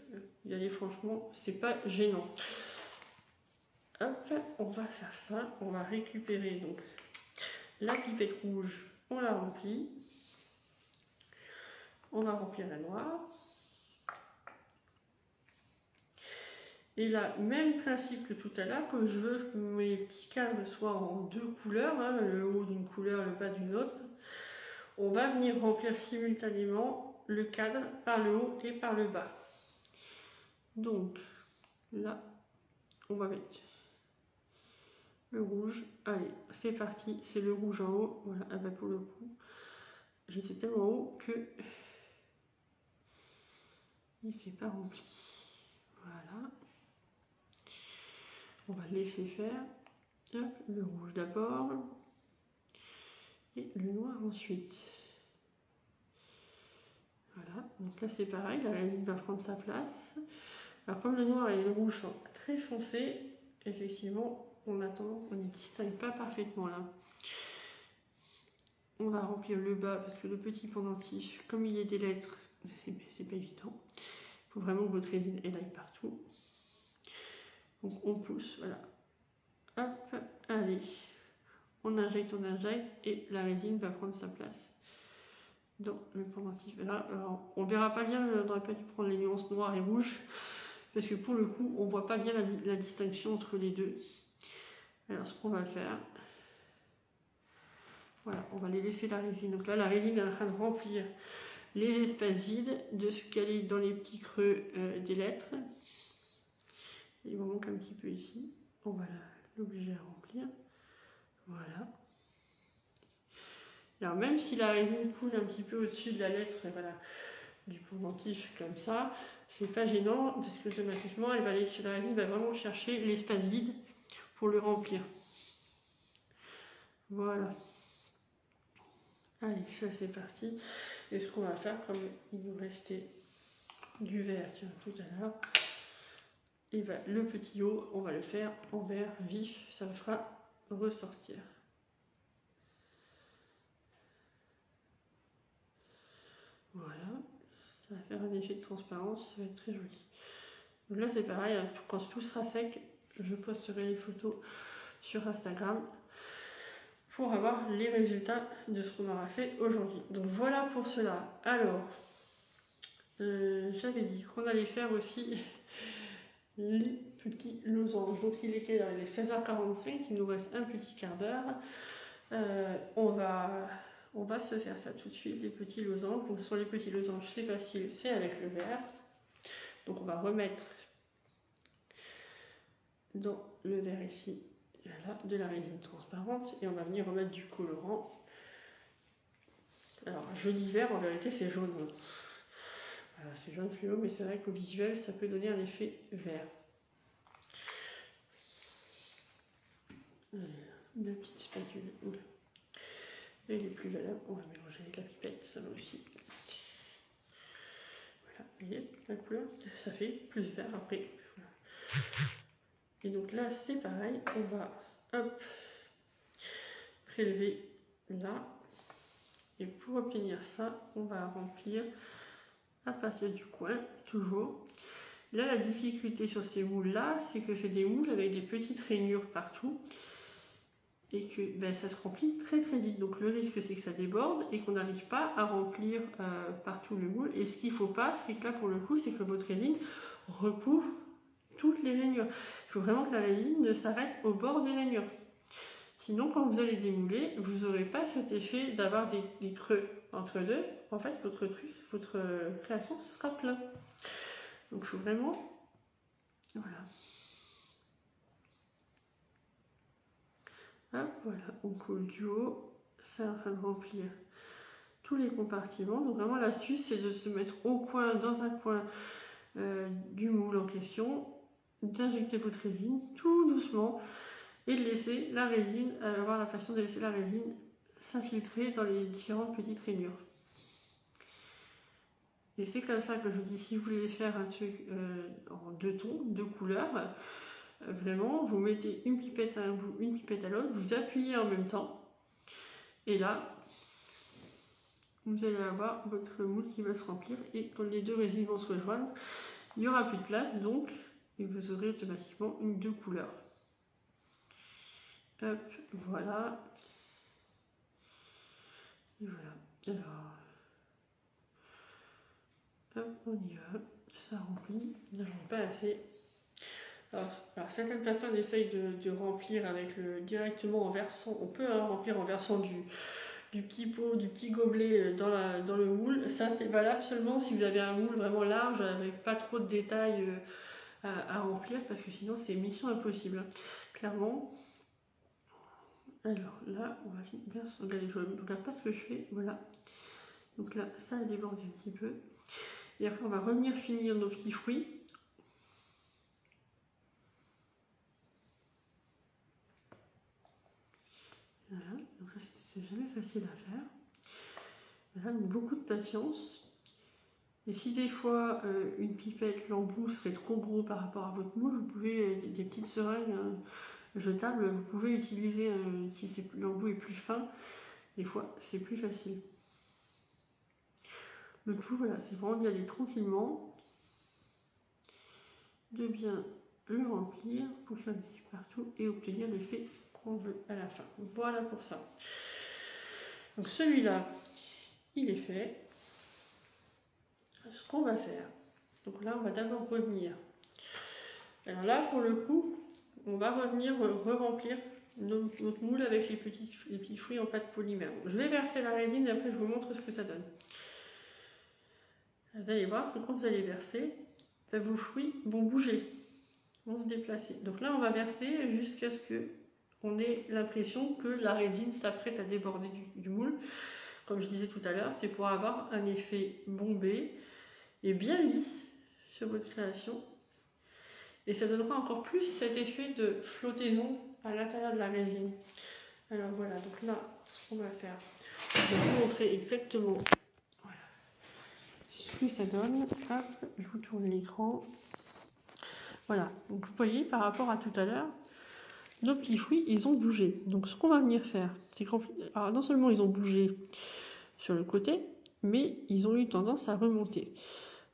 y aller franchement, c'est pas gênant. Hop, on va faire ça, on va récupérer donc la pipette rouge, on la remplit, on va remplir la noire. Et là, même principe que tout à l'heure, comme je veux que mes petits cadres soient en deux couleurs, hein, le haut d'une couleur, le bas d'une autre, on va venir remplir simultanément le cadre par le haut et par le bas. Donc, là, on va mettre le rouge. Allez, c'est parti, c'est le rouge en haut. Voilà, ah bah pour le coup, j'étais tellement haut que il ne s'est pas rempli. Voilà. On va laisser faire. Hop, le rouge d'abord. Et le noir ensuite. Voilà, donc là c'est pareil, la résine va prendre sa place. Alors comme le noir et le rouge sont très foncés, effectivement, on ne distingue pas parfaitement là. On va remplir le bas parce que le petit pendentif, comme il y a des lettres, c'est pas évident. Il faut vraiment que votre résine aille partout. Donc on pousse, voilà. Hop, allez. On injecte et la résine va prendre sa place dans le pendentif. Là, alors, on ne verra pas bien, on n'aurait pas dû prendre les nuances noires et rouges, parce que pour le coup, on ne voit pas bien la distinction entre les deux. Alors, ce qu'on va faire, voilà, on va les laisser la résine. Donc là, la résine est en train de remplir les espaces vides de ce qu'elle est dans les petits creux des lettres. Il manque un petit peu ici. On va l'obliger à remplir. Voilà. Alors même si la résine coule un petit peu au-dessus de la lettre, voilà, du pendentif comme ça, c'est pas gênant parce que automatiquement la résine va vraiment chercher l'espace vide pour le remplir. Voilà. Allez, ça c'est parti. Et ce qu'on va faire, comme il nous restait du vert tiens, tout à l'heure, et ben, le petit haut, on va le faire en vert vif, ça le fera ressortir. Voilà, ça va faire un effet de transparence, ça va être très joli. Donc là c'est pareil, quand tout sera sec, je posterai les photos sur Instagram pour avoir les résultats de ce qu'on aura fait aujourd'hui. Donc voilà pour cela. Alors, j'avais dit qu'on allait faire aussi les petits losanges. Donc il était dans les 16h45, il nous reste un petit quart d'heure. On va se faire ça tout de suite, les petits losanges. Donc sur les petits losanges, c'est facile, c'est avec le verre. Donc on va remettre dans le verre ici, voilà, de la résine transparente et on va venir remettre du colorant. Alors je dis vert, en vérité c'est jaune. Voilà, c'est jaune fluo, mais c'est vrai qu'au visuel ça peut donner un effet vert. Une petite spatule. Et les plus valables, on va mélanger avec la pipette, ça va aussi. Voilà, vous voyez la couleur, ça fait plus vert après. Voilà. Et donc là c'est pareil, on va hop, prélever là. Et pour obtenir ça, on va remplir à partir du coin, toujours. Là la difficulté sur ces moules là, c'est que c'est des moules avec des petites rainures partout. Et que ça se remplit très très vite. Donc le risque c'est que ça déborde et qu'on n'arrive pas à remplir partout le moule. Et ce qu'il ne faut pas, c'est que là pour le coup, c'est que votre résine recouvre toutes les rainures. Il faut vraiment que la résine ne s'arrête au bord des rainures. Sinon quand vous allez démouler, vous n'aurez pas cet effet d'avoir des creux entre deux. En fait votre création sera plein. Donc il faut vraiment... Voilà. Hop, voilà, on coule du haut, c'est en train de remplir tous les compartiments. Donc vraiment l'astuce c'est de se mettre au coin, dans un coin du moule en question, d'injecter votre résine tout doucement et de laisser la résine, avoir la façon de laisser la résine s'infiltrer dans les différentes petites rainures. Et c'est comme ça que je vous dis, si vous voulez faire un truc en 2 tons, 2 couleurs, vraiment vous mettez une pipette à un bout, une pipette à l'autre, vous appuyez en même temps et là vous allez avoir votre moule qui va se remplir et quand les 2 résines vont se rejoindre, il n'y aura plus de place donc et vous aurez automatiquement une 2 couleurs. Hop, voilà. Et voilà. Alors, hop, on y va. Ça remplit. Là, j'en ai pas assez. Alors, certaines personnes essayent de remplir avec directement en versant. On peut remplir en versant du petit pot, du petit gobelet dans le moule. Ça, c'est valable seulement si vous avez un moule vraiment large avec pas trop de détails à remplir parce que sinon, c'est mission impossible. Clairement. Alors là, on va bien regarder, je ne regarde pas ce que je fais, voilà. Donc là, ça a débordé un petit peu. Et après, on va revenir finir nos petits fruits. Voilà, donc ça, c'est jamais facile à faire. Voilà, donc beaucoup de patience. Et si des fois, une pipette, l'embout serait trop gros par rapport à votre moule, vous pouvez, des petites seringues jetables, vous pouvez utiliser, si l'embout est plus fin, des fois, c'est plus facile. Le tout, voilà, c'est vraiment d'y aller tranquillement, de bien le remplir pour faire partout et obtenir l'effet qu'on veut à la fin. Voilà pour ça. Donc celui-là, il est fait. Ce qu'on va faire, donc là, on va d'abord revenir. Alors là, pour le coup, on va revenir re-remplir notre moule avec les petits fruits en pâte polymère. Donc, je vais verser la résine et après je vous montre ce que ça donne. Vous allez voir que quand vous allez verser, vos fruits vont bouger, vont se déplacer. Donc là, on va verser jusqu'à ce qu'on ait l'impression que la résine s'apprête à déborder du moule. Comme je disais tout à l'heure, c'est pour avoir un effet bombé et bien lisse sur votre création. Et ça donnera encore plus cet effet de flottaison à l'intérieur de la résine. Alors voilà, donc là, ce qu'on va faire, je vais vous montrer exactement ce que ça donne. Hop, je vous tourne l'écran. Voilà, donc vous voyez, par rapport à tout à l'heure, nos petits fruits, ils ont bougé. Donc ce qu'on va venir faire, c'est que non seulement ils ont bougé sur le côté, mais ils ont eu tendance à remonter.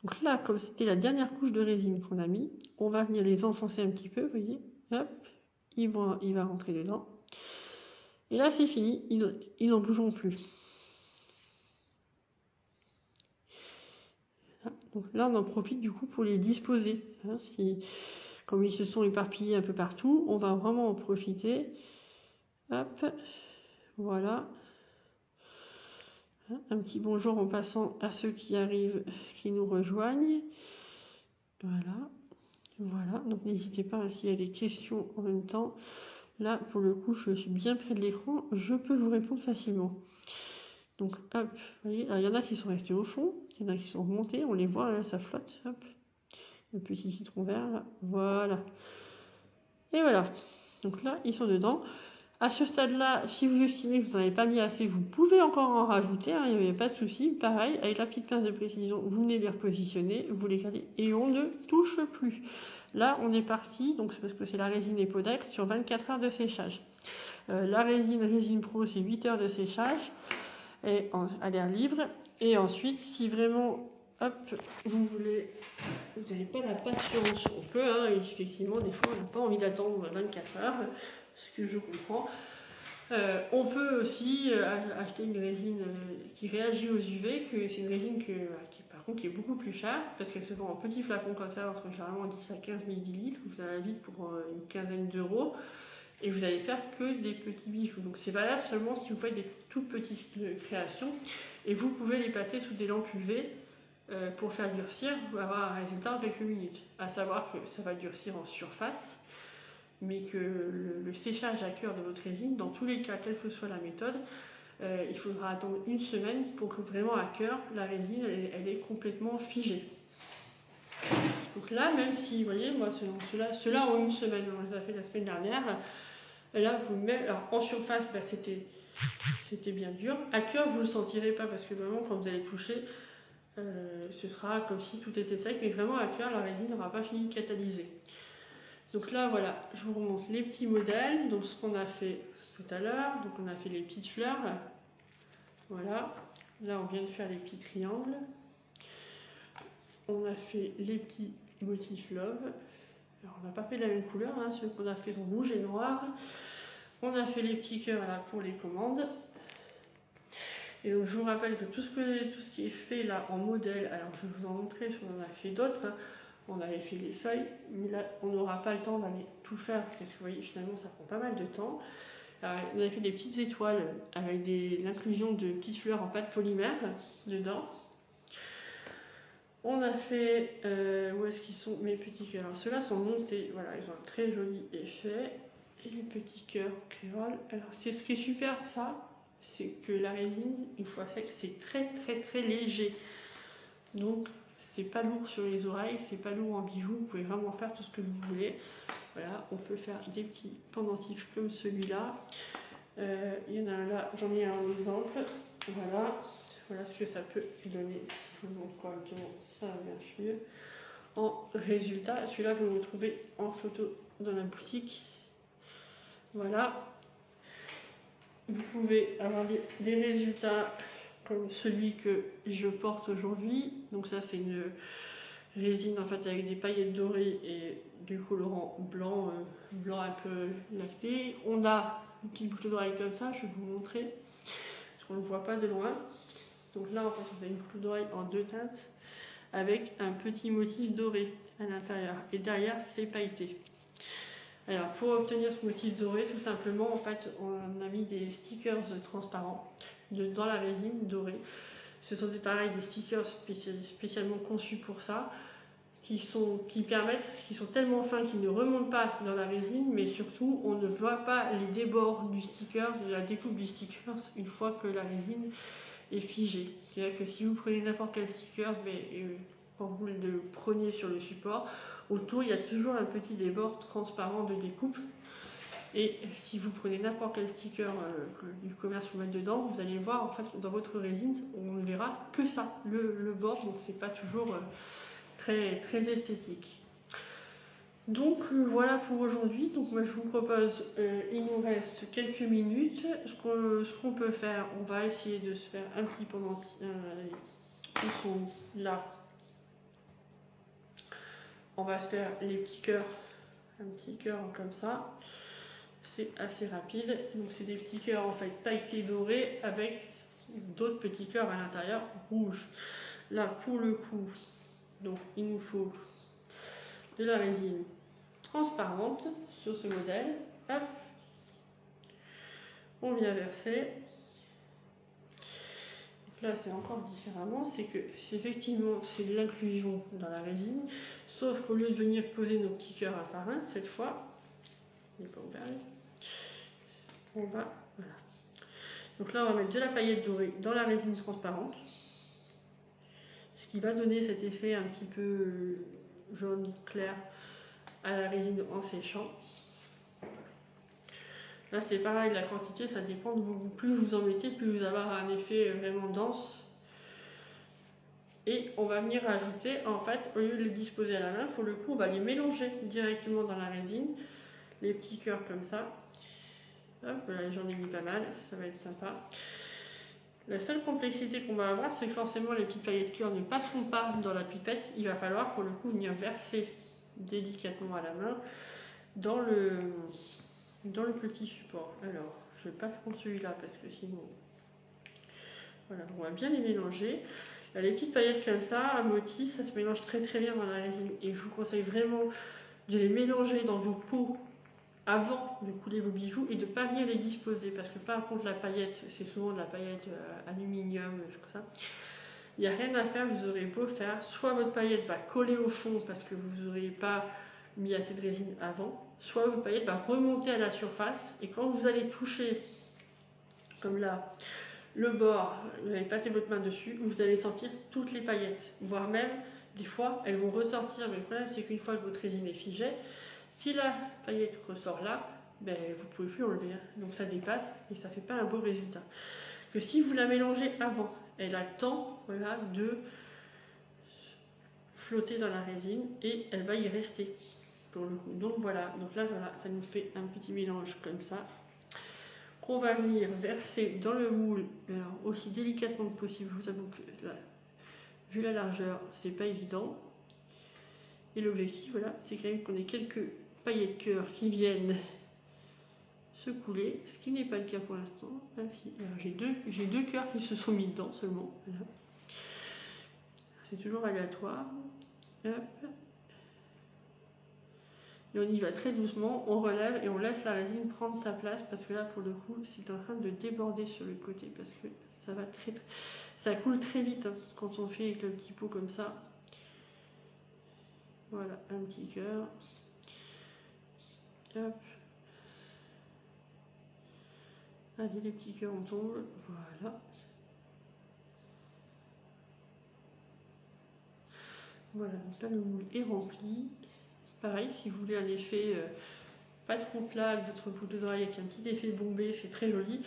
Donc là, comme c'était la dernière couche de résine qu'on a mis, on va venir les enfoncer un petit peu, vous voyez, hop, il va rentrer dedans. Et là, c'est fini, ils n'en bougeront plus. Donc là, on en profite du coup pour les disposer. Hein, comme ils se sont éparpillés un peu partout, on va vraiment en profiter. Hop, voilà. Un petit bonjour en passant à ceux qui arrivent, qui nous rejoignent. Voilà. Voilà, donc n'hésitez pas s'il y a des questions en même temps. Là, pour le coup, je suis bien près de l'écran, je peux vous répondre facilement. Donc, hop, vous voyez, il y en a qui sont restés au fond, il y en a qui sont remontés, on les voit, là, ça flotte, hop. Le petit citron vert, là, voilà. Et voilà, donc là, ils sont dedans. À ce stade-là, si vous estimez que vous n'en avez pas mis assez, vous pouvez encore en rajouter, hein, il n'y a pas de souci. Pareil, avec la petite pince de précision, vous venez les repositionner, vous les calez et on ne touche plus. Là, on est parti, donc c'est parce que c'est la résine Epodex, sur 24 heures de séchage. La résine Pro, c'est 8 heures de séchage à l'air libre. Et ensuite, si vraiment, hop, vous n'avez pas la patience, on peut, hein, effectivement, des fois, on n'a pas envie d'attendre 24 heures. Ce que je comprends. On peut aussi acheter une résine qui réagit aux UV, que c'est une résine par contre qui est beaucoup plus chère, parce qu'elle se vend en petits flacons comme ça, entre généralement 10 à 15 ml, vous en avez vite pour une quinzaine d'euros, et vous allez faire que des petits bijoux. Donc c'est valable seulement si vous faites des toutes petites créations, et vous pouvez les passer sous des lampes UV pour faire durcir, vous allez avoir un résultat en quelques minutes. À savoir que ça va durcir en surface, mais que le séchage à cœur de votre résine, dans tous les cas, quelle que soit la méthode, il faudra attendre une semaine pour que vraiment à cœur, la résine elle est complètement figée. Donc là, même si, vous voyez, moi, ceux-là ont une semaine, on les a fait la semaine dernière. Là, alors en surface, bah, c'était bien dur. À cœur, vous ne le sentirez pas parce que vraiment, quand vous allez toucher, ce sera comme si tout était sec, mais vraiment à cœur, la résine n'aura pas fini de catalyser. Donc là, voilà, je vous remontre les petits modèles. Donc ce qu'on a fait tout à l'heure, donc on a fait les petites fleurs. Voilà, là on vient de faire les petits triangles. On a fait les petits motifs love. Alors on n'a pas fait la même couleur, hein, ceux qu'on a fait sont rouge et noir. On a fait les petits cœurs là pour les commandes. Et donc je vous rappelle que tout ce qui est fait là en modèle, alors je vais vous en montrer, parce qu'on en a fait d'autres. Hein. On avait fait les feuilles, mais là on n'aura pas le temps d'aller tout faire, parce que vous voyez finalement ça prend pas mal de temps. Alors, on avait fait des petites étoiles avec l'inclusion de petites fleurs en pâte polymère dedans. On a fait, où est-ce qu'ils sont mes petits cœurs? Alors ceux-là sont montés, voilà, ils ont un très joli effet. Et les petits cœurs créoles. Alors c'est ce qui est super de ça, c'est que la résine, une fois sec, c'est très très très léger. Donc c'est pas lourd sur les oreilles, c'est pas lourd en bijoux, vous pouvez vraiment faire tout ce que vous voulez. Voilà, on peut faire des petits pendentifs comme celui-là. Il y en a un là, j'en ai un exemple. Voilà ce que ça peut donner. Je vous montre correctement, ça marche mieux. En résultat, celui-là vous le retrouvez en photo dans la boutique. Voilà. Vous pouvez avoir des résultats comme celui que je porte aujourd'hui. Donc ça c'est une résine en fait avec des paillettes dorées et du colorant blanc, blanc un peu lacté. On a une petite boucle d'oreille comme ça, je vais vous montrer, parce qu'on ne le voit pas de loin. Donc là en fait on a une boucle d'oreille en deux teintes avec un petit motif doré à l'intérieur et derrière c'est pailleté. Alors pour obtenir ce motif doré, tout simplement en fait on a mis des stickers transparents dans la résine dorée. Ce sont des stickers spécialement conçus pour ça, qui sont tellement fins qu'ils ne remontent pas dans la résine, mais surtout on ne voit pas les débords du sticker, de la découpe du sticker une fois que la résine est figée. C'est-à-dire que si vous prenez n'importe quel sticker, quand vous le prenez sur le support, autour il y a toujours un petit débord transparent de découpe. Et si vous prenez n'importe quel sticker du commerce vous mettez dedans, vous allez voir en fait dans votre résine, on ne verra que ça, le bord, donc c'est pas toujours très, très esthétique. Donc voilà pour aujourd'hui. Donc moi je vous propose, il nous reste quelques minutes. Ce qu'on peut faire, on va essayer de se faire un petit pendentif. Ils sont là. On va se faire les petits cœurs, un petit cœur comme ça. C'est assez rapide. Donc c'est des petits cœurs en fait pailletés dorés avec d'autres petits cœurs à l'intérieur rouges. Là pour le coup, donc il nous faut de la résine transparente sur ce modèle. Hop. On vient verser. Donc là c'est encore différemment, c'est que effectivement c'est de l'inclusion dans la résine, sauf qu'au lieu de venir poser nos petits cœurs un par un, cette fois, il n'est pas ouvert. On va, voilà. Donc là on va mettre de la paillette dorée dans la résine transparente, ce qui va donner cet effet un petit peu jaune clair à la résine en séchant. Là c'est pareil, la quantité ça dépend de vous. Plus vous en mettez, plus vous allez avoir un effet vraiment dense. Et on va venir ajouter, en fait, au lieu de les disposer à la main, pour le coup on va les mélanger directement dans la résine. Les petits cœurs comme ça. Hop, voilà, j'en ai mis pas mal, ça va être sympa. La seule complexité qu'on va avoir, c'est que forcément les petites paillettes cœur ne passeront pas dans la pipette. Il va falloir pour le coup venir verser délicatement à la main dans le petit support. Alors, je ne vais pas prendre celui-là parce que sinon... Voilà, on va bien les mélanger. Là, les petites paillettes comme ça, à motif, ça se mélange très très bien dans la résine. Et je vous conseille vraiment de les mélanger dans vos pots avant de couler vos bijoux et de ne pas venir les disposer, parce que par contre la paillette, c'est souvent de la paillette aluminium, comme ça. Il n'y a rien à faire, vous aurez beau faire, soit votre paillette va coller au fond parce que vous n'aurez pas mis assez de résine avant, soit votre paillette va remonter à la surface et quand vous allez toucher, comme là, le bord, vous allez passer votre main dessus, vous allez sentir toutes les paillettes, voire même des fois elles vont ressortir, mais le problème c'est qu'une fois que votre résine est figée, si la paillette ressort là, ben, vous ne pouvez plus enlever, donc ça dépasse et ça ne fait pas un beau résultat. Que si vous la mélangez avant, elle a le temps, voilà, de flotter dans la résine et elle va y rester pour le coup. Donc voilà, donc là voilà, ça nous fait un petit mélange comme ça qu'on va venir verser dans le moule, alors, aussi délicatement que possible. Je vous avoue que là, vu la largeur, c'est pas évident. Et l'objectif, voilà, c'est quand même qu'on ait quelques paillettes cœur qui viennent se couler, ce qui n'est pas le cas pour l'instant. J'ai deux cœurs qui se sont mis dedans seulement. Voilà. C'est toujours aléatoire. Hop. Et on y va très doucement, on relève et on laisse la résine prendre sa place parce que là pour le coup c'est en train de déborder sur le côté parce que ça va ça coule très vite hein, quand on fait avec le petit pot comme ça. Voilà, un petit cœur. Hop. Allez, les petits cœurs en tombent. Voilà. Voilà, donc là le moule est rempli. Pareil, si vous voulez un effet pas trop plat avec votre boucle d'oreille avec un petit effet bombé, c'est très joli.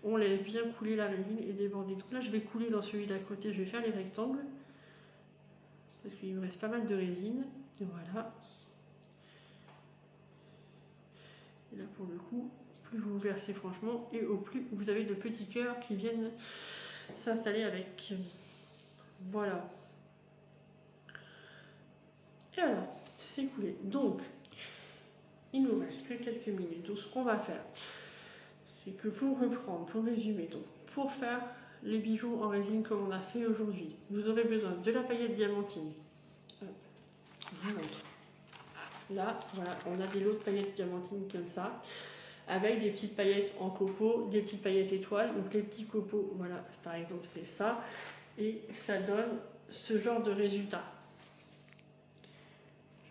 On laisse bien couler la résine et déborder. Donc là, je vais couler dans celui d'à côté, je vais faire les rectangles parce qu'il me reste pas mal de résine. Et voilà. Et là, pour le coup, plus vous versez franchement et au plus vous avez de petits cœurs qui viennent s'installer avec. Voilà. Et voilà, c'est coulé. Donc, il nous reste que quelques minutes. Donc, ce qu'on va faire, c'est que pour reprendre, pour résumer, donc, pour faire les bijoux en résine comme on a fait aujourd'hui, vous aurez besoin de la paillette diamantine. Je vous montre. Là, voilà, on a des lots de paillettes diamantines comme ça, avec des petites paillettes en copeaux, des petites paillettes étoiles. Donc les petits copeaux, voilà, par exemple, c'est ça. Et ça donne ce genre de résultat.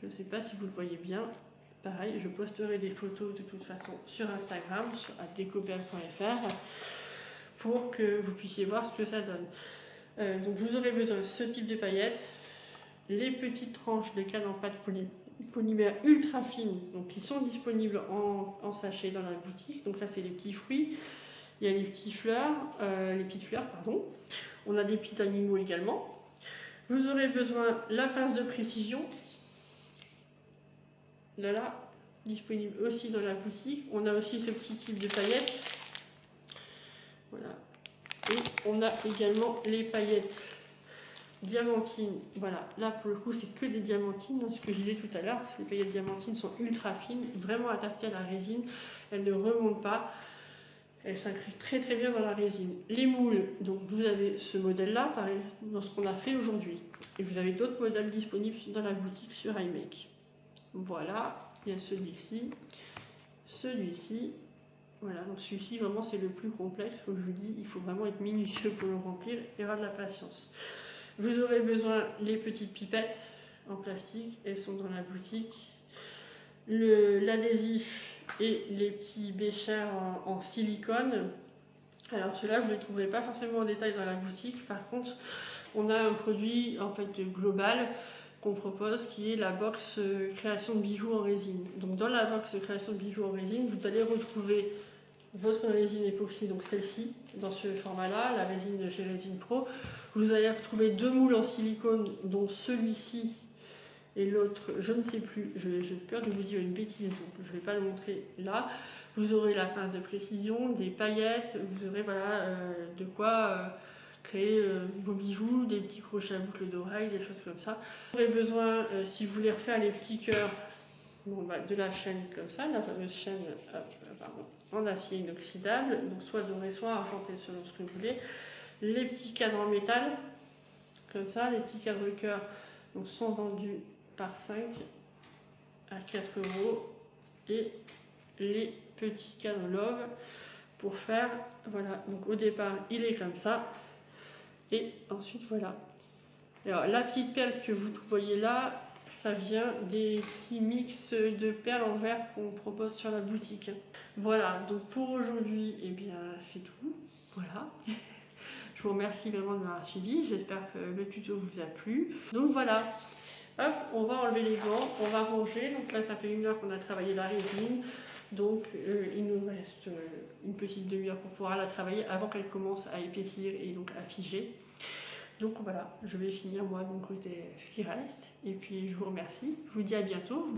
Je ne sais pas si vous le voyez bien. Pareil, je posterai des photos de toute façon sur Instagram, sur @decopel.fr, pour que vous puissiez voir ce que ça donne. Donc vous aurez besoin de ce type de paillettes, les petites tranches de canne en pâte polymère ultra fines, donc qui sont disponibles en sachet dans la boutique. Donc là c'est les petits fruits, il y a les petites fleurs, pardon. On a des petits animaux également. Vous aurez besoin de la pince de précision. Là, disponible aussi dans la boutique. On a aussi ce petit type de paillettes. Voilà. Et on a également les paillettes diamantines. Voilà, là pour le coup, c'est que des diamantines. Ce que je disais tout à l'heure, les paillettes diamantines sont ultra fines, vraiment adaptées à la résine. Elles ne remontent pas. Elles s'inscrivent très très bien dans la résine. Les moules, donc vous avez ce modèle-là, pareil, dans ce qu'on a fait aujourd'hui. Et vous avez d'autres modèles disponibles dans la boutique sur iMake. Voilà, il y a celui-ci, voilà, donc celui-ci vraiment c'est le plus complexe, comme je vous dis, il faut vraiment être minutieux pour le remplir et avoir de la patience. Vous aurez besoin les petites pipettes en plastique, elles sont dans la boutique, l'adhésif et les petits béchers en silicone. Alors ceux-là vous ne les trouverez pas forcément en détail dans la boutique, par contre on a un produit en fait global qu'on propose qui est la box création de bijoux en résine. Donc dans la box création de bijoux en résine, vous allez retrouver votre résine époxy, donc celle-ci, dans ce format-là, la résine de chez Résine Pro. Vous allez retrouver deux moules en silicone, dont celui-ci et l'autre, je ne sais plus, j'ai peur de vous dire une bêtise, donc je ne vais pas le montrer là. Vous aurez la pince de précision, des paillettes, vous aurez voilà, de quoi créer vos bijoux, des petits crochets à boucle d'oreille, des choses comme ça. Vous aurez besoin, si vous voulez refaire les petits cœurs, de la chaîne comme ça, la fameuse chaîne en acier inoxydable, donc soit doré, soit argenté selon ce que vous voulez. Les petits cadres en métal, comme ça, les petits cadres cœur donc, sont vendus par 5 à 4 €. Et les petits cadres love pour faire, voilà, donc au départ il est comme ça. Et ensuite, voilà. Alors, la petite perle que vous voyez là, ça vient des petits mix de perles en verre qu'on propose sur la boutique. Voilà, donc pour aujourd'hui, eh bien, c'est tout. Voilà. Je vous remercie vraiment de m'avoir suivi. J'espère que le tuto vous a plu. Donc voilà. Hop, on va enlever les gants, on va ranger. Donc là, ça fait 1 heure qu'on a travaillé la résine. Donc il nous reste une petite demi-heure pour pouvoir la travailler avant qu'elle commence à épaissir et donc à figer. Donc voilà, je vais finir moi de mon côté ce qui reste. Et puis je vous remercie. Je vous dis à bientôt.